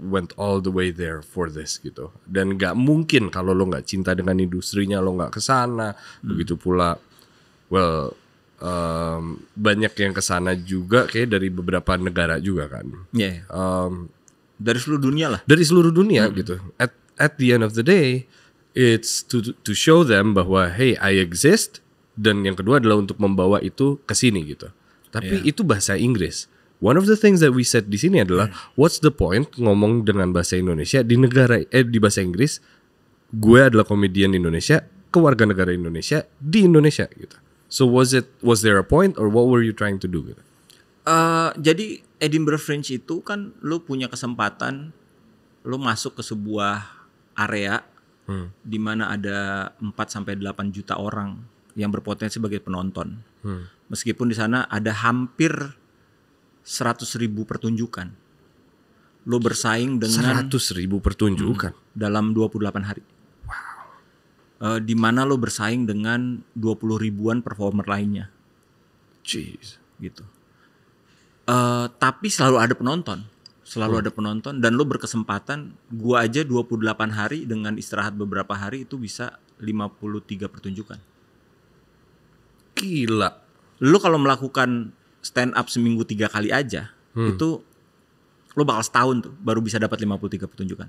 went all the way there for this gitu. Dan gak mungkin kalau lo gak cinta dengan industrinya lo gak kesana. Begitu pula banyak yang kesana juga kayak dari beberapa negara juga kan. Iya. Dari seluruh dunia lah. Dari seluruh dunia gitu. At the end of the day, it's to show them bahwa hey, I exist. Dan yang kedua adalah untuk membawa itu ke sini gitu. Tapi itu bahasa Inggris. One of the things that we said di sini adalah what's the point ngomong dengan bahasa Indonesia di di bahasa Inggris. Gue adalah komedian Indonesia, kewarga negara Indonesia di Indonesia gitu. So was there a point or what were you trying to do gitu? Jadi Edinburgh Fringe itu kan lu punya kesempatan lu masuk ke sebuah area di mana ada 4 sampai 8 juta orang yang berpotensi sebagai penonton. Meskipun di sana ada hampir 100.000 pertunjukan. Lo bersaing dengan 100.000 pertunjukan dalam 28 hari. Wow. Di mana lo bersaing dengan 20 ribuan performer lainnya. Jeez. Gitu. Tapi selalu ada penonton. Ada penonton dan lo berkesempatan, gua aja 28 hari dengan istirahat beberapa hari itu bisa 53 pertunjukan. Gila. Lo kalau melakukan stand up seminggu 3 kali aja, itu lo bakal setahun tuh baru bisa dapat 53 pertunjukan.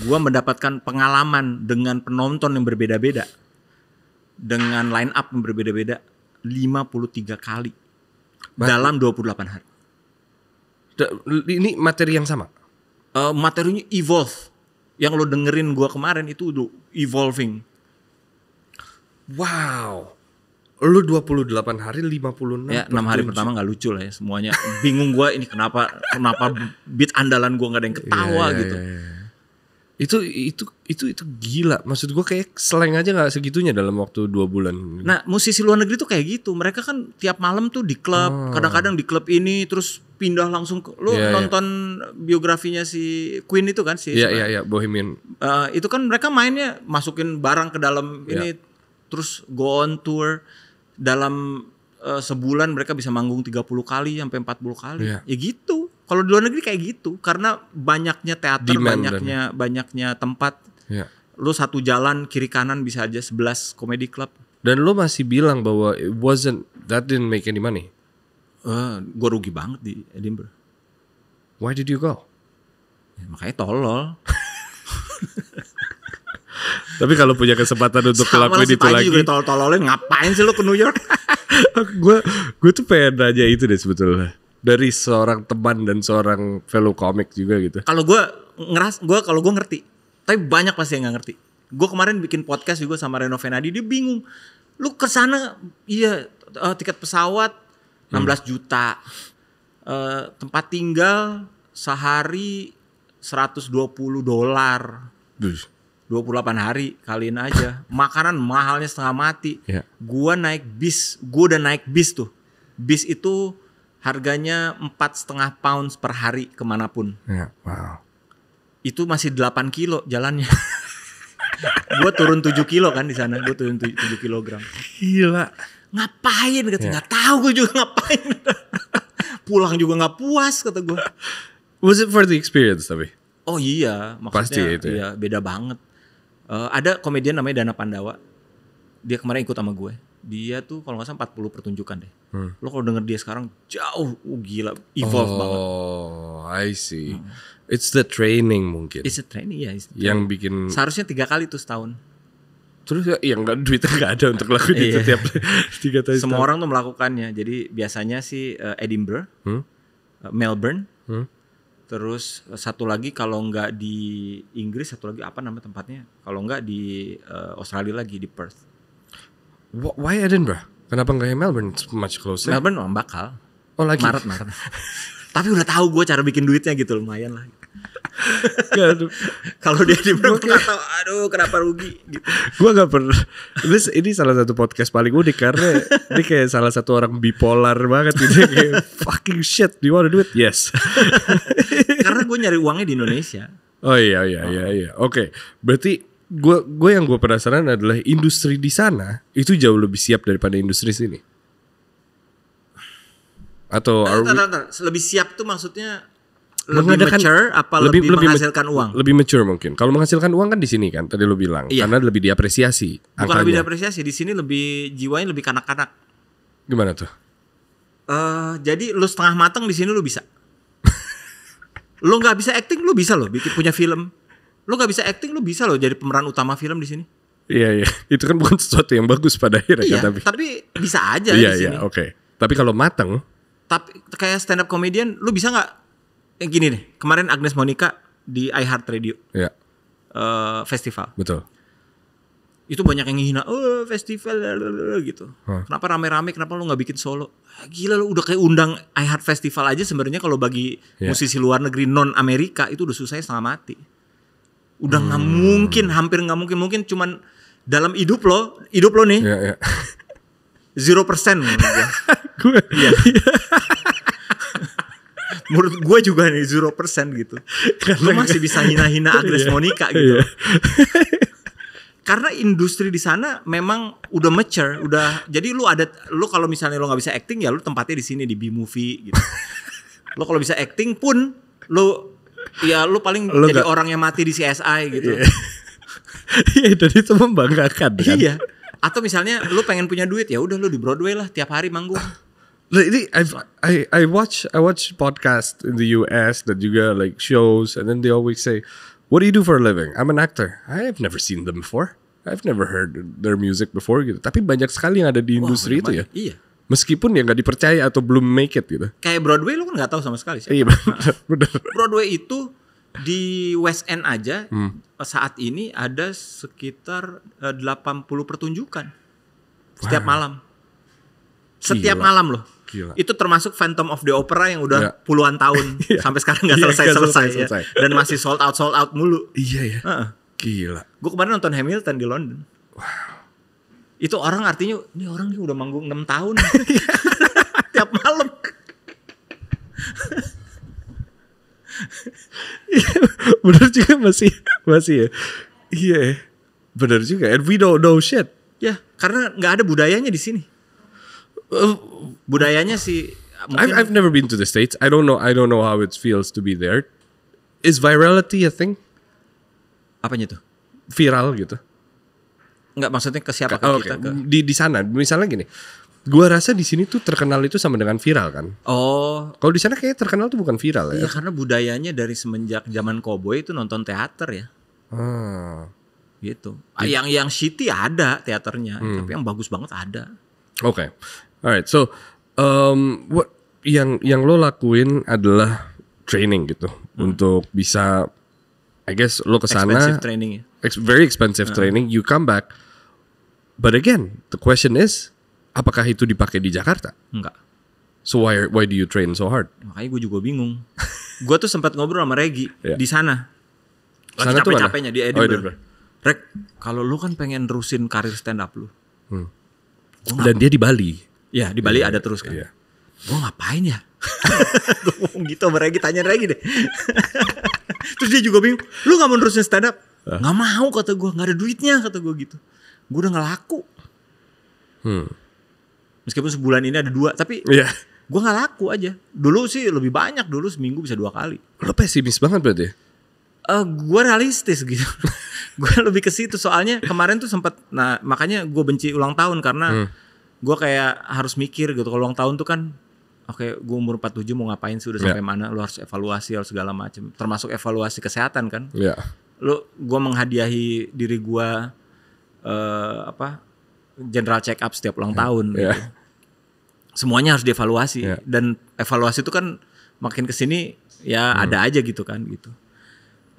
Gua mendapatkan pengalaman dengan penonton yang berbeda-beda, dengan line up yang berbeda-beda 53 kali dalam 28 hari. Ini materi yang sama? Materinya evolve. Yang lo dengerin gua kemarin itu udah evolving. Wow. Lu 28 hari 56. Ya, 6 hari pertama gak lucu lah ya semuanya. Bingung gue ini kenapa beat andalan gue gak ada yang ketawa gitu. Itu gila. Maksud gue kayak slang aja nggak segitunya dalam waktu 2 bulan. Nah, musisi luar negeri tuh kayak gitu. Mereka kan tiap malam tuh di klub, kadang-kadang di klub ini terus pindah langsung ke lu nonton biografinya si Queen itu kan sih. Iya, Bohemian. Itu kan mereka mainnya masukin barang ke dalam ini terus go on tour dalam sebulan mereka bisa manggung 30 kali sampai 40 kali. Ya gitu. Kalau di luar negeri kayak gitu karena banyaknya teater, banyaknya tempat. Ya. Lu satu jalan kiri kanan bisa aja 11 comedy club. Dan lu masih bilang bahwa that didn't make any money. Gue rugi banget di Edinburgh. Why did you go? Ya, makanya tolol. Tapi kalau punya kesempatan untuk ngelakuin itu lagi. Sama juga tolol-tololin, ngapain sih lu ke New York? Gue tuh pengen nanya itu deh sebetulnya. Dari seorang teman dan seorang fellow comic juga gitu. Kalau gue ngerti, tapi banyak pasti yang nggak ngerti. Gue kemarin bikin podcast juga sama Reno Venadi, dia bingung. Lu kesana, tiket pesawat 16 juta, tempat tinggal sehari $120, 28 hari kaliin aja. Makanan mahalnya setengah mati. Gue udah naik bis tuh. Bis itu harganya 4,5 pounds per hari kemanapun. Wow. Itu masih 8 kilo jalannya. Gue turun 7 kilo kan di sana. Gue turun 7 kilogram. Gila. Ngapain? Nggak tahu gue juga ngapain. Pulang juga nggak puas kata gue. Was it for the experience tapi? Oh iya, maksudnya pasti itu ya beda banget. Ada komedian namanya Dana Pandawa. Dia kemarin ikut sama gue. Dia tuh kalau nggak salah 40 pertunjukan deh. Lo kalau denger dia sekarang jauh, gila, evolve banget. Oh, I see. It's the training mungkin. It's a training ya. Yang bikin. Seharusnya 3 kali tuh setahun. Terus ya nggak duitnya nggak ada untuk lakuin itu tiap 3 tahun. Semua orang tuh melakukannya. Jadi biasanya sih Edinburgh, Melbourne, terus satu lagi kalau nggak di Inggris, satu lagi apa nama tempatnya? Kalau nggak di Australia lagi di Perth. Why Edinburgh? Kenapa nggak Melbourne? It's much closer. Melbourne bakal. Oh lagi. Maret. Tapi udah tahu gue cara bikin duitnya gitu, lumayan lah. Kalau dia di Edinburgh gue tahu, aduh kenapa rugi gitu. Gue nggak pernah. Ini salah satu podcast paling unik karena ini kayak salah satu orang bipolar banget gitu. Kayak fucking shit, do you wanna do it? Yes. Karena gue nyari uangnya di Indonesia. Oh iya. Oke. Berarti gue yang gue penasaran adalah industri di sana itu jauh lebih siap daripada industri sini. Atau lebih siap tuh maksudnya lebih mature apa lebih menghasilkan uang? Lebih mature mungkin. Kalau menghasilkan uang kan di sini kan tadi lo bilang karena lebih diapresiasi. Bukan angkanya. Lebih diapresiasi, di sini lebih jiwanya lebih kanak-kanak. Gimana tuh? Jadi lu setengah matang di sini lu bisa. Lu nggak bisa acting lu bisa loh bikin punya film. Lu gak bisa acting, lu bisa loh jadi pemeran utama film di sini. Iya. Itu kan bukan sesuatu yang bagus pada akhirnya kan, tapi bisa aja di sini. Iya, oke. Tapi kalau mateng, tapi kayak stand up comedian, lu bisa nggak? Gini nih, kemarin Agnes Monica di iHeartRadio festival. Betul. Itu banyak yang ngehina, festival gitu. Kenapa rame-rame? Kenapa lu nggak bikin solo? Gila lu udah kayak undang iHeart Festival aja sebenarnya kalau bagi musisi luar negeri non Amerika itu udah susahnya setengah mati. Udah nggak mungkin, hampir nggak mungkin cuman dalam hidup lo nih 0%. Gue menurut gue juga nih 0% gitu. Lo masih bisa hina-hina Agnes Monica gitu. Karena industri di sana memang udah mature, jadi lu kalau misalnya lo nggak bisa acting ya lu tempatnya di sini di B-movie gitu. Lo kalau bisa acting pun lu paling jadi orang yang mati di CSI gitu. Iya, dan itu membanggakan kan. Iya. Atau misalnya lu pengen punya duit ya udah lu di Broadway lah tiap hari manggung. Ini I watch podcast in the US dan juga like shows and then they always say, "What do you do for a living?" "I'm an actor." "I've never seen them before. I've never heard their music before." gitu. Tapi banyak sekali yang ada di industri itu ya. Iya. Meskipun ya nggak dipercaya atau belum make it gitu. Kayak Broadway lu kan nggak tahu sama sekali sih. Iya benar. Broadway itu di West End aja saat ini ada sekitar 80 pertunjukan setiap malam. Setiap malam loh. Gila. Itu termasuk Phantom of the Opera yang udah puluhan tahun sampai sekarang nggak Iya, nggak selesai. selesai. Dan masih sold out mulu. Iya ya. Gila. Gue kemarin nonton Hamilton di London. Wow. Itu orang artinya, ini orang udah manggung 6 tahun. Tiap malam. Bener juga masih ya. Iya. Bener juga. And we don't know shit. Ya, karena nggak ada budayanya di sini. Budayanya sih mungkin I've never been to the States. I don't know how it feels to be there. Is virality a thing? apanya tuh? Viral gitu. Nggak, maksudnya ke siapa? Ke Oke. kita ke... Di sana misalnya gini. Gua rasa di sini tuh terkenal itu sama dengan viral kan. Oh, Kalau di sana kayak terkenal tuh bukan viral iya ya. karena budayanya dari semenjak zaman koboi itu nonton teater ya. Gitu. Yang shitty ada teaternya, tapi yang bagus banget ada. Oke. Alright. So what yang lo lakuin adalah training gitu untuk bisa, I guess lo kesana. Expensive training ya. Very expensive training. You come back. But again, the question is, apakah itu dipakai di Jakarta? Enggak. So why do you train so hard? Makanya gue juga bingung. Gue tuh sempat ngobrol sama Regi di sana. Lagi Sana tuh mana? capek-capeknya di Oh, Edinburgh. Edinburgh. Rek, kalau lu kan pengen terusin karir stand up lu. Dan dia di Bali. Ya, di Bali ada terus kan. Iya. Gue ngapain ya? Gue ngomong gitu sama Regi, tanya Regi deh. Terus dia juga bingung, lu gak mau terusin stand up? Gak mau kata gue, gak ada duitnya kata gue gitu. Gue udah gak laku. Meskipun sebulan ini ada 2, tapi Iya. gue gak laku aja. Dulu sih lebih banyak, dulu seminggu bisa 2 kali. Lo pesimis banget berarti. Gue realistis gitu. Gue lebih ke situ, soalnya kemarin tuh sempat, nah makanya gue benci ulang tahun karena gue kayak harus mikir gitu. Kalau ulang tahun tuh kan, oke, gue umur 47 mau ngapain sih, udah sampai mana? Lu harus evaluasi, harus segala macam, termasuk evaluasi kesehatan kan. Iya. Gue menghadiahi diri gue general check up setiap ulang tahun gitu. Semuanya harus dievaluasi dan evaluasi itu kan makin kesini ya ada aja gitu kan gitu.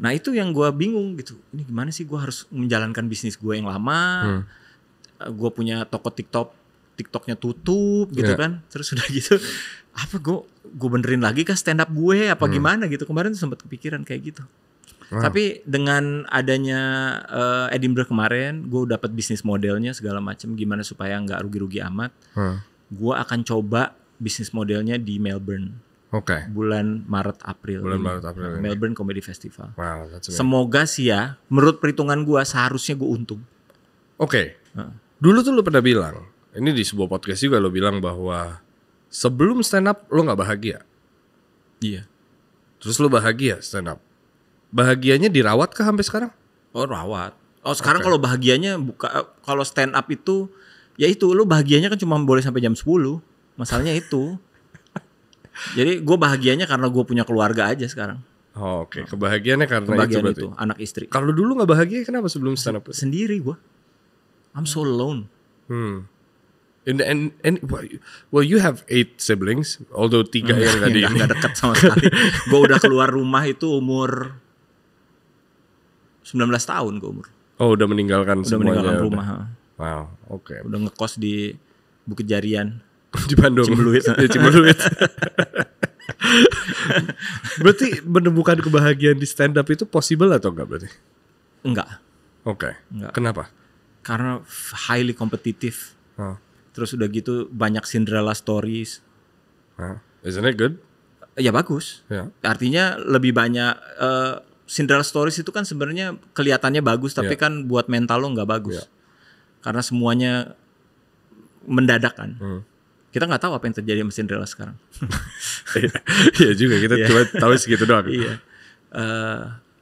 Nah itu yang gue bingung gitu. Ini gimana sih gue harus menjalankan bisnis gue yang lama. Gue punya toko TikToknya tutup gitu kan. Terus udah gitu apa gue benerin lagi kah stand up gue apa gimana gitu. Kemarin tuh sempat kepikiran kayak gitu. Tapi dengan adanya Edinburgh kemarin, gue dapat bisnis modelnya segala macam, gimana supaya nggak rugi-rugi amat. Gue akan coba bisnis modelnya di Melbourne. Oke. Bulan Maret April. Ini. Melbourne Comedy Festival. Wow, that's amazing. Semoga sih ya, menurut perhitungan gue seharusnya gue untung. Oke. Dulu tuh lo pernah bilang, ini di sebuah podcast juga lo bilang bahwa sebelum stand up lo nggak bahagia. Iya. Terus lo bahagia stand up. Bahagianya dirawat kah sampai sekarang? Oh rawat. Oh sekarang kalau bahagianya kalau stand up itu ya itu lo bahagianya kan cuma boleh sampai jam 10. Masalahnya itu. Jadi gue bahagianya karena gue punya keluarga aja sekarang. Oh, oke. Kebahagiaannya karena Kebahagiaan itu berarti. itu anak istri. Kalau dulu nggak bahagia kenapa sebelum stand up? Sendiri gue. I'm so alone. And well, you have 8 siblings, although 3 yang tadi Nggak dekat sama sekali. Gue udah keluar rumah itu umur 19 tahun gue umur. Oh, udah meninggalkan semuanya. Meninggalkan rumah. Wow, oke. Udah ngekos di Bukit Jarian. Di Bandung. Cimeluit. Cimeluit. Berarti menemukan kebahagiaan di stand up itu possible atau enggak berarti? Enggak. Oke. Enggak. Kenapa? Karena highly kompetitif. Terus udah gitu banyak Cinderella stories. Isn't it good? Ya bagus. Ya. Artinya lebih banyak Cinderella stories itu kan sebenarnya kelihatannya bagus, tapi kan buat mental lo nggak bagus. Karena semuanya mendadak kan. Kita nggak tahu apa yang terjadi sama Cinderella sekarang. Iya juga, kita cuma tahu segitu doang. Iya.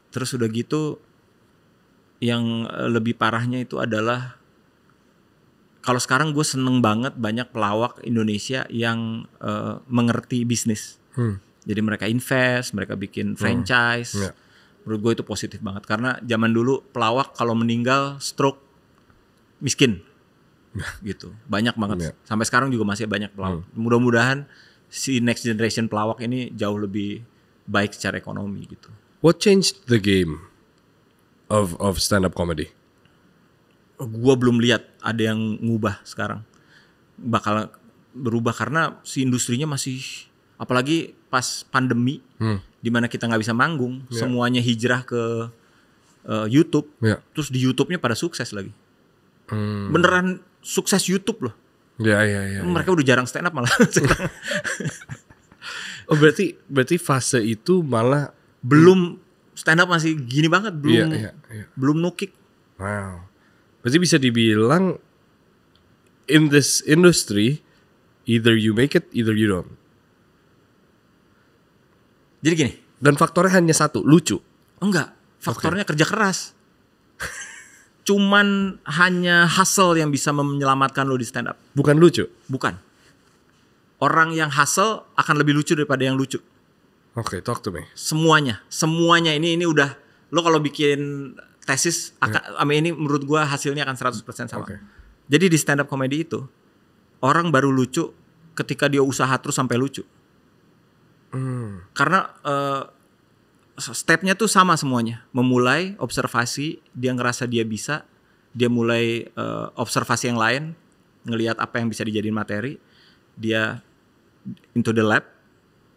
Terus udah gitu, yang lebih parahnya itu adalah kalau sekarang gue seneng banget banyak pelawak Indonesia yang mengerti bisnis. Jadi mereka invest, mereka bikin franchise. Menurut gue itu positif banget karena zaman dulu pelawak kalau meninggal stroke miskin. Gitu. Banyak banget. Sampai sekarang juga masih banyak pelawak. Mudah-mudahan si next generation pelawak ini jauh lebih baik secara ekonomi gitu. What changed the game of stand up comedy? Gua belum lihat ada yang ngubah sekarang. Bakal berubah karena si industrinya masih, apalagi pas pandemi di mana kita nggak bisa manggung, semuanya hijrah ke YouTube, terus di YouTube-nya pada sukses lagi. Beneran sukses YouTube loh. Mereka udah jarang stand up malah. Oh berarti fase itu malah belum stand up, masih gini banget, belum nukik. Wow. Berarti bisa dibilang in this industry either you make it, either you don't. Jadi gini. Dan faktornya hanya satu, lucu. Enggak, faktornya kerja keras. Cuman hanya hustle yang bisa menyelamatkan lo di stand up. Bukan lucu? Bukan. Orang yang hustle akan lebih lucu daripada yang lucu. Oke, talk to me. Semuanya ini udah, lo kalau bikin tesis ini menurut gua hasilnya akan 100% sama. Okay. Jadi di stand up comedy itu orang baru lucu ketika dia usaha terus sampai lucu. Karena stepnya tuh sama semuanya. Memulai observasi, dia ngerasa dia bisa, dia mulai observasi yang lain, ngelihat apa yang bisa dijadiin materi, dia into the lab,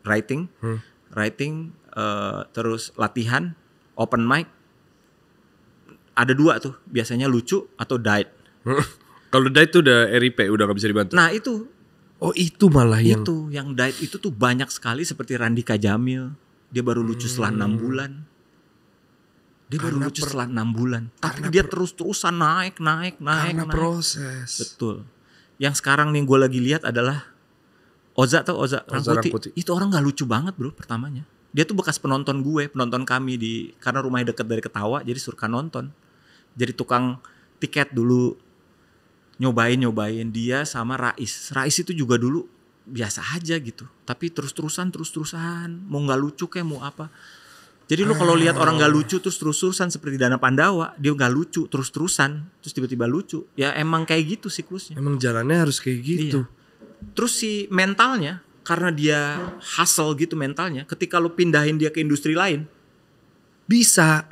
writing, terus latihan, open mic. Ada 2 tuh, biasanya lucu atau diet. Kalau diet tuh udah RIP, udah gak bisa dibantu. Nah itu. Oh itu malah yang diet itu tuh banyak sekali, seperti Randika Jamil. Dia baru lucu setelah 6 bulan. Tapi dia terus-terusan naik. Karena proses. Betul. Yang sekarang nih gue lagi lihat adalah Oza Rangkuti. Itu orang gak lucu banget bro pertamanya. Dia tuh bekas penonton kami karena rumahnya deket dari Ketawa, jadi suka nonton. Jadi tukang tiket dulu, nyobain dia sama Rais. Rais itu juga dulu biasa aja gitu, tapi terus-terusan, mau nggak lucu kayak mau apa. Jadi lu kalau lihat orang nggak lucu terus-terusan seperti Dana Pandawa, dia nggak lucu terus-terusan, terus tiba-tiba lucu. Ya emang kayak gitu siklusnya. Emang jalannya harus kayak gitu. Iya. Terus si mentalnya, karena dia hustle gitu mentalnya, ketika lu pindahin dia ke industri lain, bisa.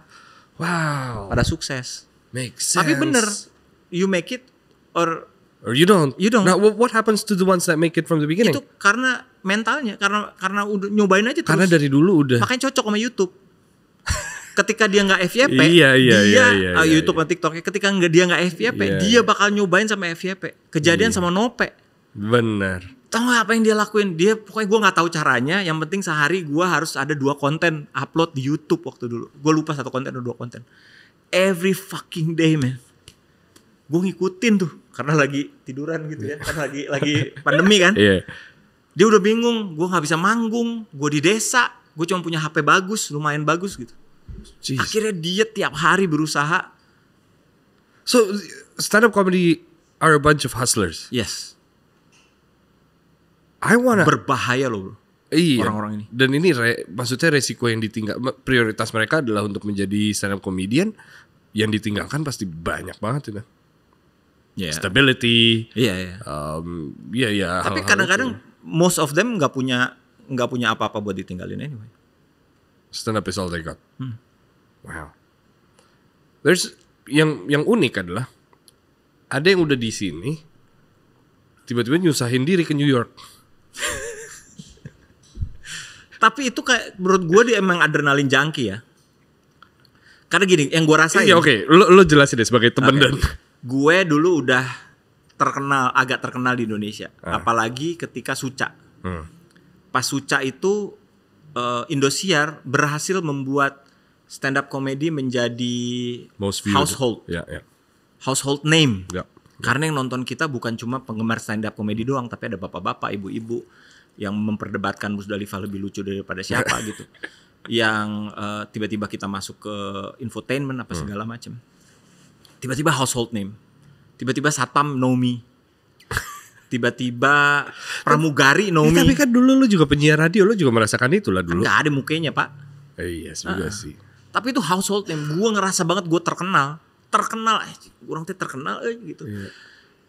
Wow. Pada sukses. Makes sense. Tapi bener, you make it or you don't. Nah, what happens to the ones that make it from the beginning? Itu karena mentalnya, karena udah nyobain aja terus. Karena dari dulu udah. Makanya cocok sama YouTube. Ketika dia nggak FYP, YouTube dan TikTok. Ketika dia nggak FYP, dia bakal nyobain sama FYP. Kejadian sama Nope. Benar. Tahu nggak apa yang dia lakuin? Dia pokoknya gue nggak tahu caranya. Yang penting sehari gue harus ada 2 konten upload di YouTube waktu dulu. Gue lupa 1 konten atau 2 konten. Every fucking day, man. Gue ngikutin tuh karena lagi tiduran gitu ya, karena lagi pandemi kan. Dia udah bingung, gue nggak bisa manggung, gue di desa, gue cuma punya HP bagus, lumayan bagus gitu. Jeez. Akhirnya dia tiap hari berusaha. So stand up comedy are a bunch of hustlers. Yes. Berbahaya loh bro. Iya. Orang-orang ini. Dan ini maksudnya resiko yang ditinggal. Prioritas mereka adalah untuk menjadi stand up comedian. Yang ditinggalkan pasti banyak banget itu. Stability. Iya. Tapi kadang-kadang most of them nggak punya apa-apa buat ditinggalin anyway. Stand up is all they got. Wow. There's yang unik adalah ada yang udah di sini tiba-tiba nyusahin diri ke New York. Tapi itu kayak menurut gue dia emang adrenalin junkie ya. Karena gini, yang gue rasain. Iya oke. Lo jelasin deh sebagai teman dan. Gue dulu udah agak terkenal di Indonesia. Apalagi ketika Suca. Pas Suca itu Indosiar berhasil membuat stand up comedy menjadi household. Household name. Karena yang nonton kita bukan cuma penggemar stand up comedy doang, tapi ada bapak-bapak, ibu-ibu yang memperdebatkan Musdalifah lebih lucu daripada siapa gitu. Yang tiba-tiba kita masuk ke infotainment apa segala macam. Tiba-tiba household name. Tiba-tiba Satpam know me. Tiba-tiba pramugari know me. Tapi kan dulu lu juga penyiar radio, lu juga merasakan itu lah dulu. Enggak ada mukanya, Pak. Iya juga sih. Tapi itu household name. Gue ngerasa banget gue terkenal. Orang tuh terkenal gitu. Iya.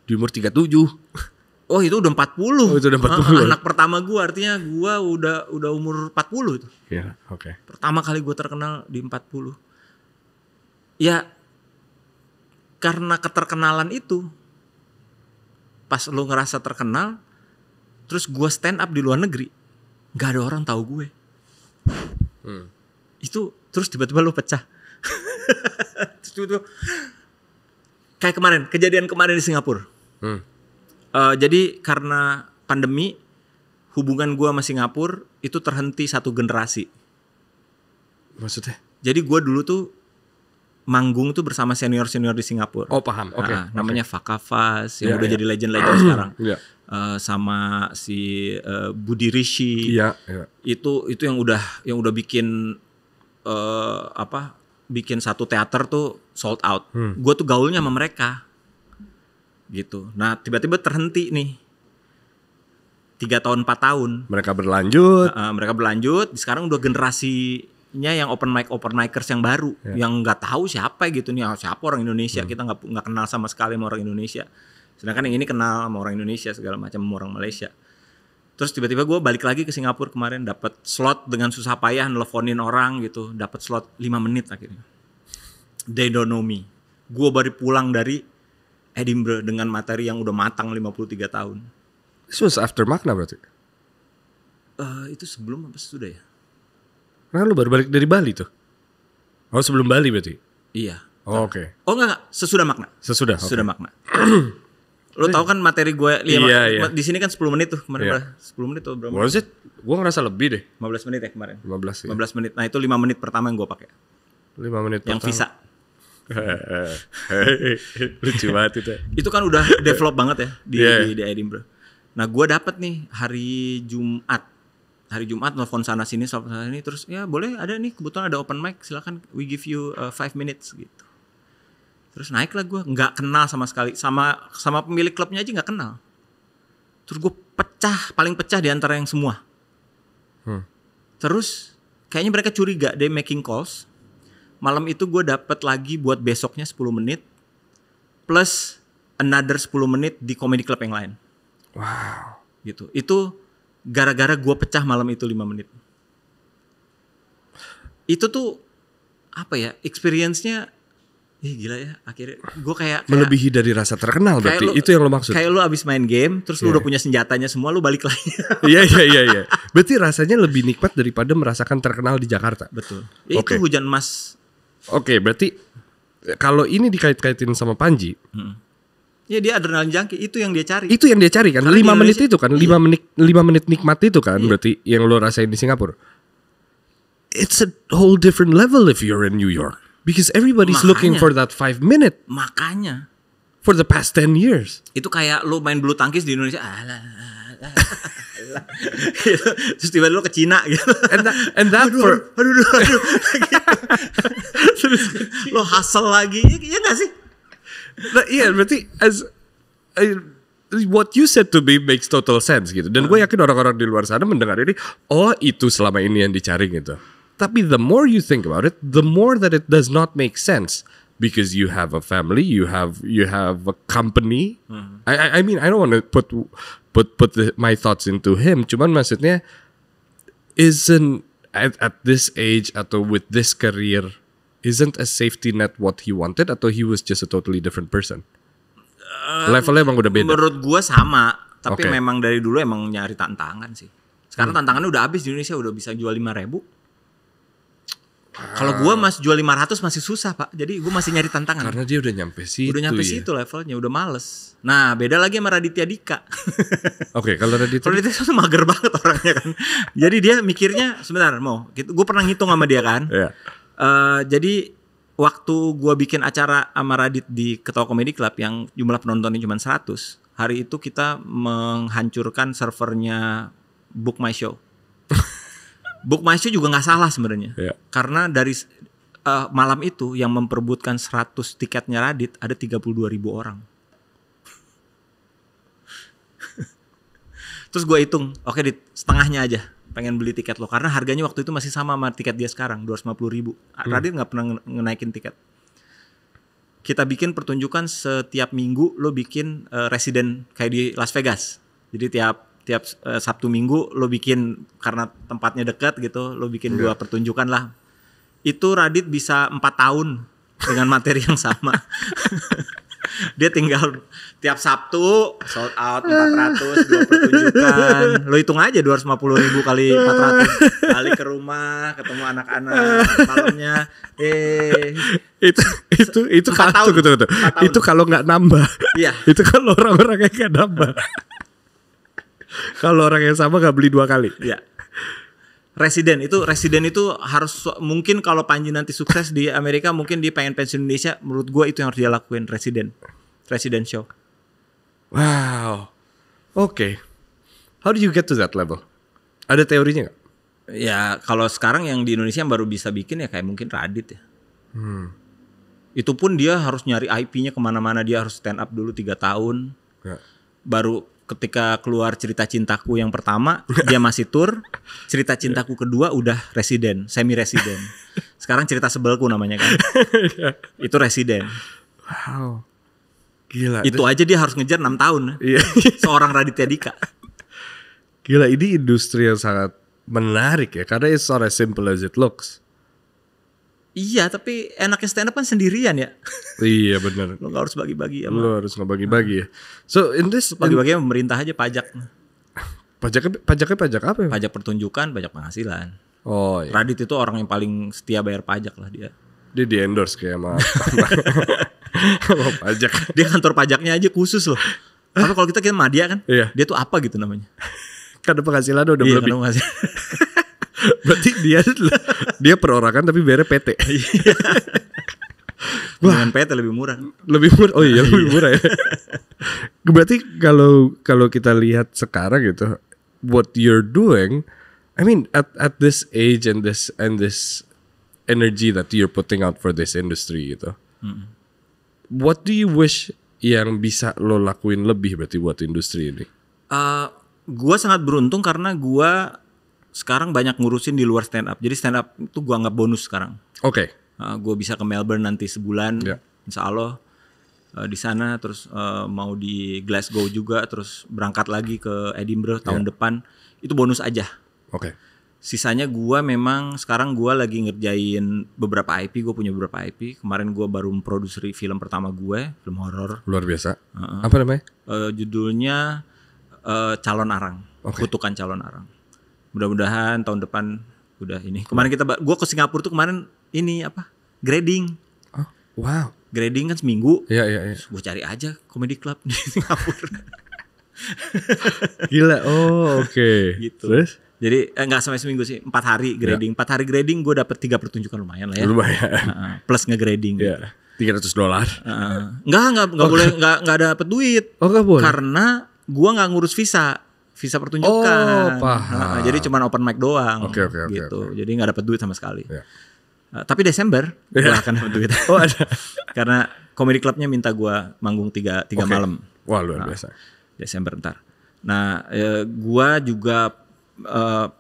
Di umur 37. Oh itu udah 40. Oh itu udah 40. Anak pertama gue, artinya gue udah umur 40 itu. Iya, oke. Pertama kali gue terkenal di 40. Ya karena keterkenalan itu, pas lo ngerasa terkenal, Terus gue stand up di luar negeri, nggak ada orang tahu gue. Itu terus tiba-tiba lu pecah. Terus kayak kejadian kemarin di Singapura. Jadi karena pandemi, hubungan gue sama Singapura itu terhenti 1 generasi. Maksudnya? Jadi gue dulu tuh manggung tuh bersama senior-senior di Singapura. Oh paham, oke. Namanya Fakafas yang Iya, udah iya. jadi legend-legend sekarang. Iya. Sama si Budi Rishi. Iya, iya. Itu yang udah bikin bikin satu teater tuh sold out. Gue tuh gaulnya sama mereka. Gitu. Nah, tiba-tiba terhenti nih. 3 tahun 4 tahun. Mereka berlanjut. Mereka berlanjut. Sekarang udah generasinya yang open micers yang baru, yang nggak tahu siapa gitu nih, siapa orang Indonesia. Kita nggak kenal sama sekali sama orang Indonesia. Sedangkan yang ini kenal sama orang Indonesia segala macam, sama orang Malaysia. Terus tiba-tiba gue balik lagi ke Singapura kemarin, dapat slot dengan susah payah, nelfonin orang gitu, dapat slot 5 menit akhirnya. They don't know me. Gue baru pulang dari Edinburgh dengan materi yang udah matang 53 tahun. This was after Magna berarti? Itu sebelum apa sudah ya? Nah lu baru balik dari Bali tuh? Oh sebelum Bali berarti? Iya. Oh, oke. Oh enggak, sesudah Magna. Sesudah Magna. Lo tau kan materi gue Iya. di sini kan 10 menit tuh kemarin. 10 menit tuh berapa? Was it? Gue ngerasa lebih deh. 15 menit ya kemarin. 15 ya. 15 menit. Nah, itu 5 menit pertama yang gue pakai. 5 menit Yang pertama. visa. Lucu banget itu. Itu kan udah develop banget ya Yeah. di Edinburgh. Nah, gue dapet nih hari Jumat nelfon sana sini terus ya boleh ada nih kebetulan ada open mic, silakan we give you 5 minutes gitu. Terus naiklah gue, nggak kenal sama sekali sama pemilik klubnya aja nggak kenal. Terus gue paling pecah di antara yang semua. Terus kayaknya mereka curiga, they making calls. Malam itu gue dapet lagi buat besoknya 10 menit plus another 10 menit di comedy club yang lain. Wow. Gitu. Itu gara-gara gue pecah malam itu 5 menit. Itu tuh apa ya? Experience-nya gila ya. Akhirnya gue kayak Melebihi dari rasa terkenal berarti. Itu yang lo maksud. Kayak lo abis main game, terus lo udah punya senjatanya semua, lo balik lagi. Iya. Berarti rasanya lebih nikmat daripada merasakan terkenal di Jakarta. Betul. Itu hujan emas. Oke, berarti kalau ini dikait-kaitin sama Panji, Ya dia adrenalin junkie, itu yang dia cari. itu yang dia cari kan. Karena 5 menit Indonesia- itu kan, 5 menit nikmat itu kan, berarti yang lo rasain di Singapura. It's a whole different level if you're in New York. Because everybody's looking Makanya. for that 5 minute Makanya for the past 10 years. itu kayak lo main bulu tangkis di Indonesia, gitu. Terus tiba-tiba lo ke Cina gitu. And that for Aduh. Terus lo hustle lagi, ya nggak sih? iya, berarti what you said to me makes total sense gitu. Dan gue yakin orang-orang di luar sana mendengar ini, oh itu selama ini yang dicari gitu. Tapi the more you think about it, the more that it does not make sense. Because you have a family, you have a company. I mean, I don't want to put my thoughts into him. Cuman maksudnya, isn't at this age atau with this career, isn't a safety net what he wanted, atau he was just a totally different person? Levelnya emang udah beda. Menurut gue sama, tapi Oke. memang dari dulu emang nyari tantangan sih. Sekarang tantangannya udah habis di Indonesia, udah bisa jual 5.000. Kalau gue jual 500 masih susah pak, jadi gue masih nyari tantangan. Karena dia udah nyampe situ. Udah nyampe ya. situ levelnya, udah males. Nah beda lagi sama Raditya Dika. Oke, kalau Raditya, Kalau Raditya tuh mager banget orangnya kan. Jadi dia mikirnya sebentar gue pernah ngitung sama dia kan. Iya. Jadi waktu gue bikin acara sama Radit di Ketawa Comedy Club yang jumlah penontonnya cuma 100, hari itu kita menghancurkan servernya Book My Show. Book My Show juga nggak salah sebenarnya, Iya. karena dari malam itu yang memperebutkan 100 tiketnya Radit ada 32.000 orang. Terus gue hitung, oke Dit, setengahnya aja pengen beli tiket lo, karena harganya waktu itu masih sama tiket dia sekarang 250.000. Radit nggak pernah ngenaikin tiket. Kita bikin pertunjukan setiap minggu, lo bikin resident kayak di Las Vegas. Jadi tiap Sabtu Minggu lo bikin, karena tempatnya dekat gitu, lo bikin 2 pertunjukan lah. Itu Radit bisa 4 tahun dengan materi yang sama. Dia tinggal tiap Sabtu sold out 400 2 pertunjukan. Lo hitung aja 250.000 kali 400. Balik ke rumah, ketemu anak-anak malamnya. Itu kalau tahun. itu kalau nggak nambah. Iya. Itu kalau orang-orang yang nggak nambah. Kalau orang yang sama nggak beli 2 kali. Iya. Residen itu harus, mungkin kalau Panji nanti sukses di Amerika, mungkin dia pengen pensiun Indonesia, menurut gue itu yang harus dia lakuin, Resident show. Wow. Oke. How did you get to that level? Ada teorinya nggak? Ya kalau sekarang yang di Indonesia yang baru bisa bikin ya kayak mungkin Radit ya. Itu pun dia harus nyari IP-nya kemana-mana, dia harus stand up dulu 3 tahun. Ya. Baru ketika keluar Cerita Cintaku yang pertama, dia masih tour. Cerita Cintaku kedua udah semi residen. Sekarang Cerita Sebelku namanya kan. Itu residen. Wow. Gila. Itu aja dia harus ngejar 6 tahun. Iya. Seorang Raditya Dika. Gila, ini industri yang sangat menarik ya, karena it's not as simple as it looks. Iya, tapi enaknya stand up kan sendirian ya. Iya benar. Lo gak harus bagi-bagi ya. Lo harus ngebagi-bagi ya. So in this Bagi-bagi pemerintah aja pajak. pajaknya pajak apa ya? Pajak pertunjukan, pajak penghasilan. Oh iya. Radit itu orang yang paling setia bayar pajak lah dia. Dia di endorse kayak sama pajak. Dia kantor pajaknya aja khusus loh. Apa kalau kita Madya kan? Iya. Dia tuh apa gitu namanya? Karena penghasilan udah Iya, lebih. kan Berarti dia perorangan tapi bayarnya PT. Dengan PT lebih murah. Lebih murah. Oh iya, lebih murah ya. Berarti kalau kita lihat sekarang gitu, what you're doing, I mean at this age and this energy that you're putting out for this industry gitu. What do you wish yang bisa lo lakuin lebih berarti buat industri ini? Gua sangat beruntung karena gua sekarang banyak ngurusin di luar stand up. Jadi stand up itu gua anggap bonus sekarang. Oke. Gue bisa ke Melbourne nanti sebulan, Yeah. insya Allah di sana, terus mau di Glasgow juga, terus berangkat lagi ke Edinburgh tahun depan. Itu bonus aja. Oke. Sisanya gue memang sekarang gue lagi ngerjain beberapa IP, gue punya beberapa IP. Kemarin gue baru memproduksi film pertama gue, film horor. Luar biasa. Apa namanya? Judulnya Calon Arang, Oke. Kutukan Calon Arang. Mudah-mudahan tahun depan udah ini. Kemarin gue ke Singapura tuh kemarin ini apa? Grading. Oh, wow. Grading kan seminggu. Iya. Gue cari aja comedy club di Singapura. Gila. Oh, oke. Gitu. Terus? Jadi enggak sampai seminggu sih, 4 hari grading. 4 hari grading gue dapet 3 pertunjukan lumayan lah ya. Lumayan. Plus nge-grading gitu. Iya. $300. Enggak boleh enggak dapet duit. Oh, enggak boleh. Karena gue enggak ngurus visa pertunjukan. Oh, paham. Jadi cuma open mic doang. Oke, gitu. oke. Jadi enggak dapet duit sama sekali. Iya. Tapi Desember gue akan dapet duit. Oh, ada. Karena comedy clubnya minta gue manggung 3 Oke. malam. Wah, luar biasa. Desember ntar. Nah, gua juga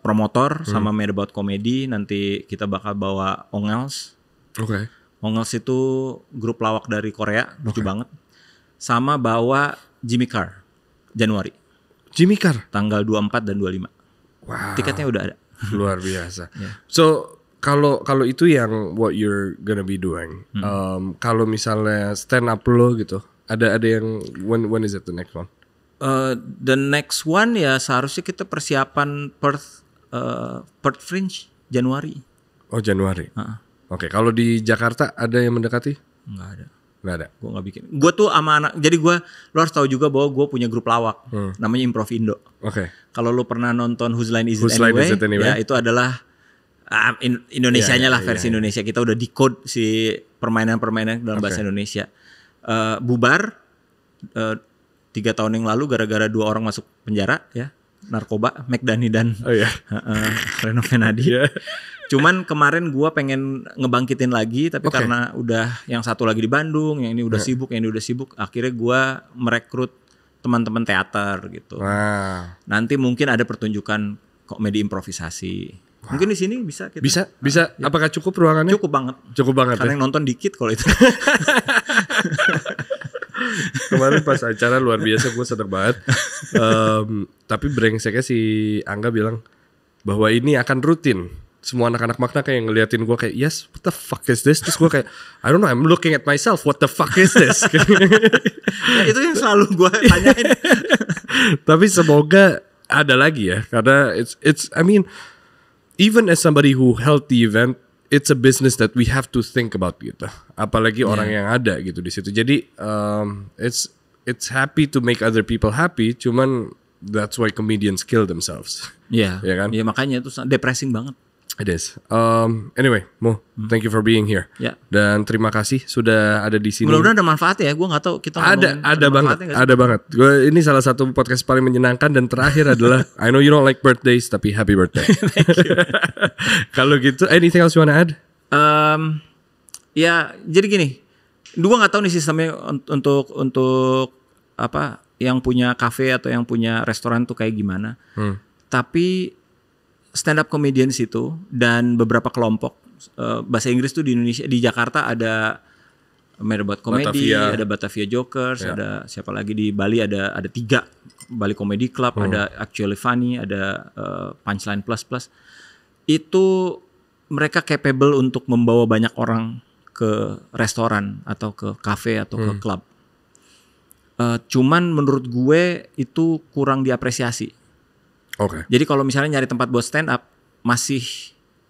promotor sama Mad About Comedy. Nanti kita bakal bawa Ongels. Oke. Ongels itu grup lawak dari Korea, lucu banget. Sama bawa Jimmy Carr Januari, Jimmy Carr. tanggal 24 dan 25. Wow. Tiketnya udah ada. Luar biasa. Yeah. So kalau itu yang what you're gonna be doing. Kalau misalnya stand up lo gitu, ada yang when is it the next one? The next one ya seharusnya kita persiapan Perth Fringe Januari. Oh, Januari. Oke, kalau di Jakarta ada yang mendekati? Nggak ada. Nggak ada. Gue nggak bikin. Gue tuh sama anak. Jadi lo harus tahu juga bahwa gue punya grup lawak. Namanya Improv Indo. Oke. Kalau lo pernah nonton Whose Line Is It Whose Line Anyway? Is It Anyway? Ya itu adalah Indonesianya lah, versi iya. Indonesia. Kita udah decode si permainan-permainan dalam bahasa Indonesia. Bubar 3 tahun yang lalu gara-gara 2 orang masuk penjara ya, narkoba, McDani dan Reno Fenadi. Yeah. Cuman kemarin gua pengen ngebangkitin lagi, tapi karena udah yang satu lagi di Bandung, yang ini udah sibuk, akhirnya gua merekrut teman-teman teater gitu. Wow. Nanti mungkin ada pertunjukan komedi improvisasi. Mungkin di sini bisa kita. Bisa. Apakah cukup ruangannya? Cukup banget. Cukup banget. Karena Ya? yang nonton dikit kalau itu. Kemarin pas acara luar biasa, gue seneng banget. Tapi brengseknya si Angga bilang bahwa ini akan rutin semua anak-anak makna kayak ngeliatin gue kayak yes, what the fuck is this? Terus gue kayak I don't know, I'm looking at myself, what the fuck is this? Ya, itu yang selalu gue tanyain. Tapi semoga ada lagi ya, karena it's I mean even as somebody who held the event, it's a business that we have to think about gitu. Apalagi orang yang ada gitu di situ. Jadi it's happy to make other people happy, cuman that's why comedians kill themselves. Iya. Ya kan? Iya, makanya itu depressing banget. It is. Anyway, Mo, thank you for being here. Ya. Dan terima kasih sudah ada di sini. Mudah-mudahan ada manfaatnya ya. Gue nggak tahu kita ada banget. Gue ini salah satu podcast paling menyenangkan dan terakhir adalah I know you don't like birthdays tapi happy birthday. Thank you. Kalau gitu, anything else you wanna add? Ya, jadi gini. Gue nggak tahu nih sistemnya untuk apa yang punya kafe atau yang punya restoran tuh kayak gimana. Tapi stand up comedians itu dan beberapa kelompok bahasa Inggris tuh di Indonesia, di Jakarta ada Medabat Comedy, ada Batavia Jokers, ada siapa lagi di Bali ada 3 Bali Comedy Club, ada Actually Funny, ada Punchline Plus Plus. Itu mereka capable untuk membawa banyak orang ke restoran atau ke kafe atau ke klub. Cuman menurut gue itu kurang diapresiasi. Oke. Jadi kalau misalnya nyari tempat buat stand up masih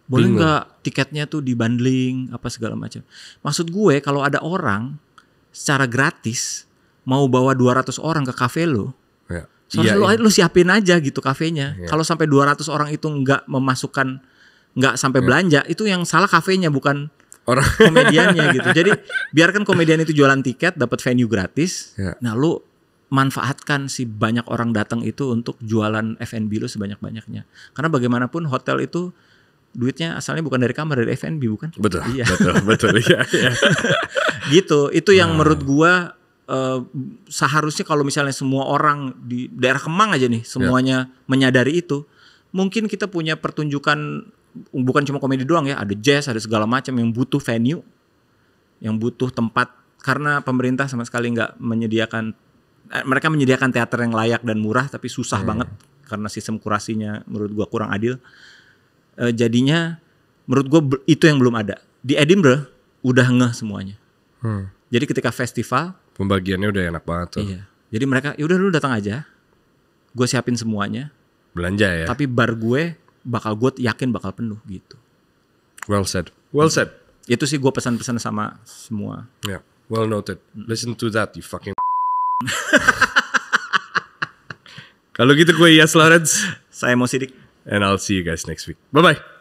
boleh nggak tiketnya tuh dibundling apa segala macam. Maksud gue kalau ada orang secara gratis mau bawa 200 orang ke kafe lo, lu siapin aja gitu kafenya. Kalau sampai 200 orang itu nggak memasukkan, nggak sampai belanja, itu yang salah kafenya bukan orang komediannya gitu. Jadi biarkan komedian itu jualan tiket, dapat venue gratis. Nah lu manfaatkan si banyak orang datang itu untuk jualan F&B lu sebanyak-banyaknya. Karena bagaimanapun hotel itu duitnya asalnya bukan dari kamar, dari F&B bukan? Betul. Iya. Betul. Iya. Gitu. Itu yang menurut gua seharusnya kalau misalnya semua orang di daerah Kemang aja nih semuanya menyadari itu, mungkin kita punya pertunjukan bukan cuma komedi doang ya, ada jazz, ada segala macam yang butuh venue, yang butuh tempat, karena pemerintah sama sekali nggak menyediakan. Mereka menyediakan teater yang layak dan murah tapi susah banget karena sistem kurasinya menurut gua kurang adil. Jadinya menurut gua itu yang belum ada. Di Edinburgh udah ngeh semuanya. Jadi ketika festival pembagiannya udah enak banget tuh. Iya. Jadi mereka ya udah lu datang aja. Gue siapin semuanya. Belanja ya. Tapi bar gue yakin bakal penuh gitu. Well said. Well said. Itu sih gue pesan-pesan sama semua. Yeah. Well noted. Listen to that you fucking Kalau gitu gue Yas Lawrence. Saya Mo Sidik. And I'll see you guys next week. Bye-bye.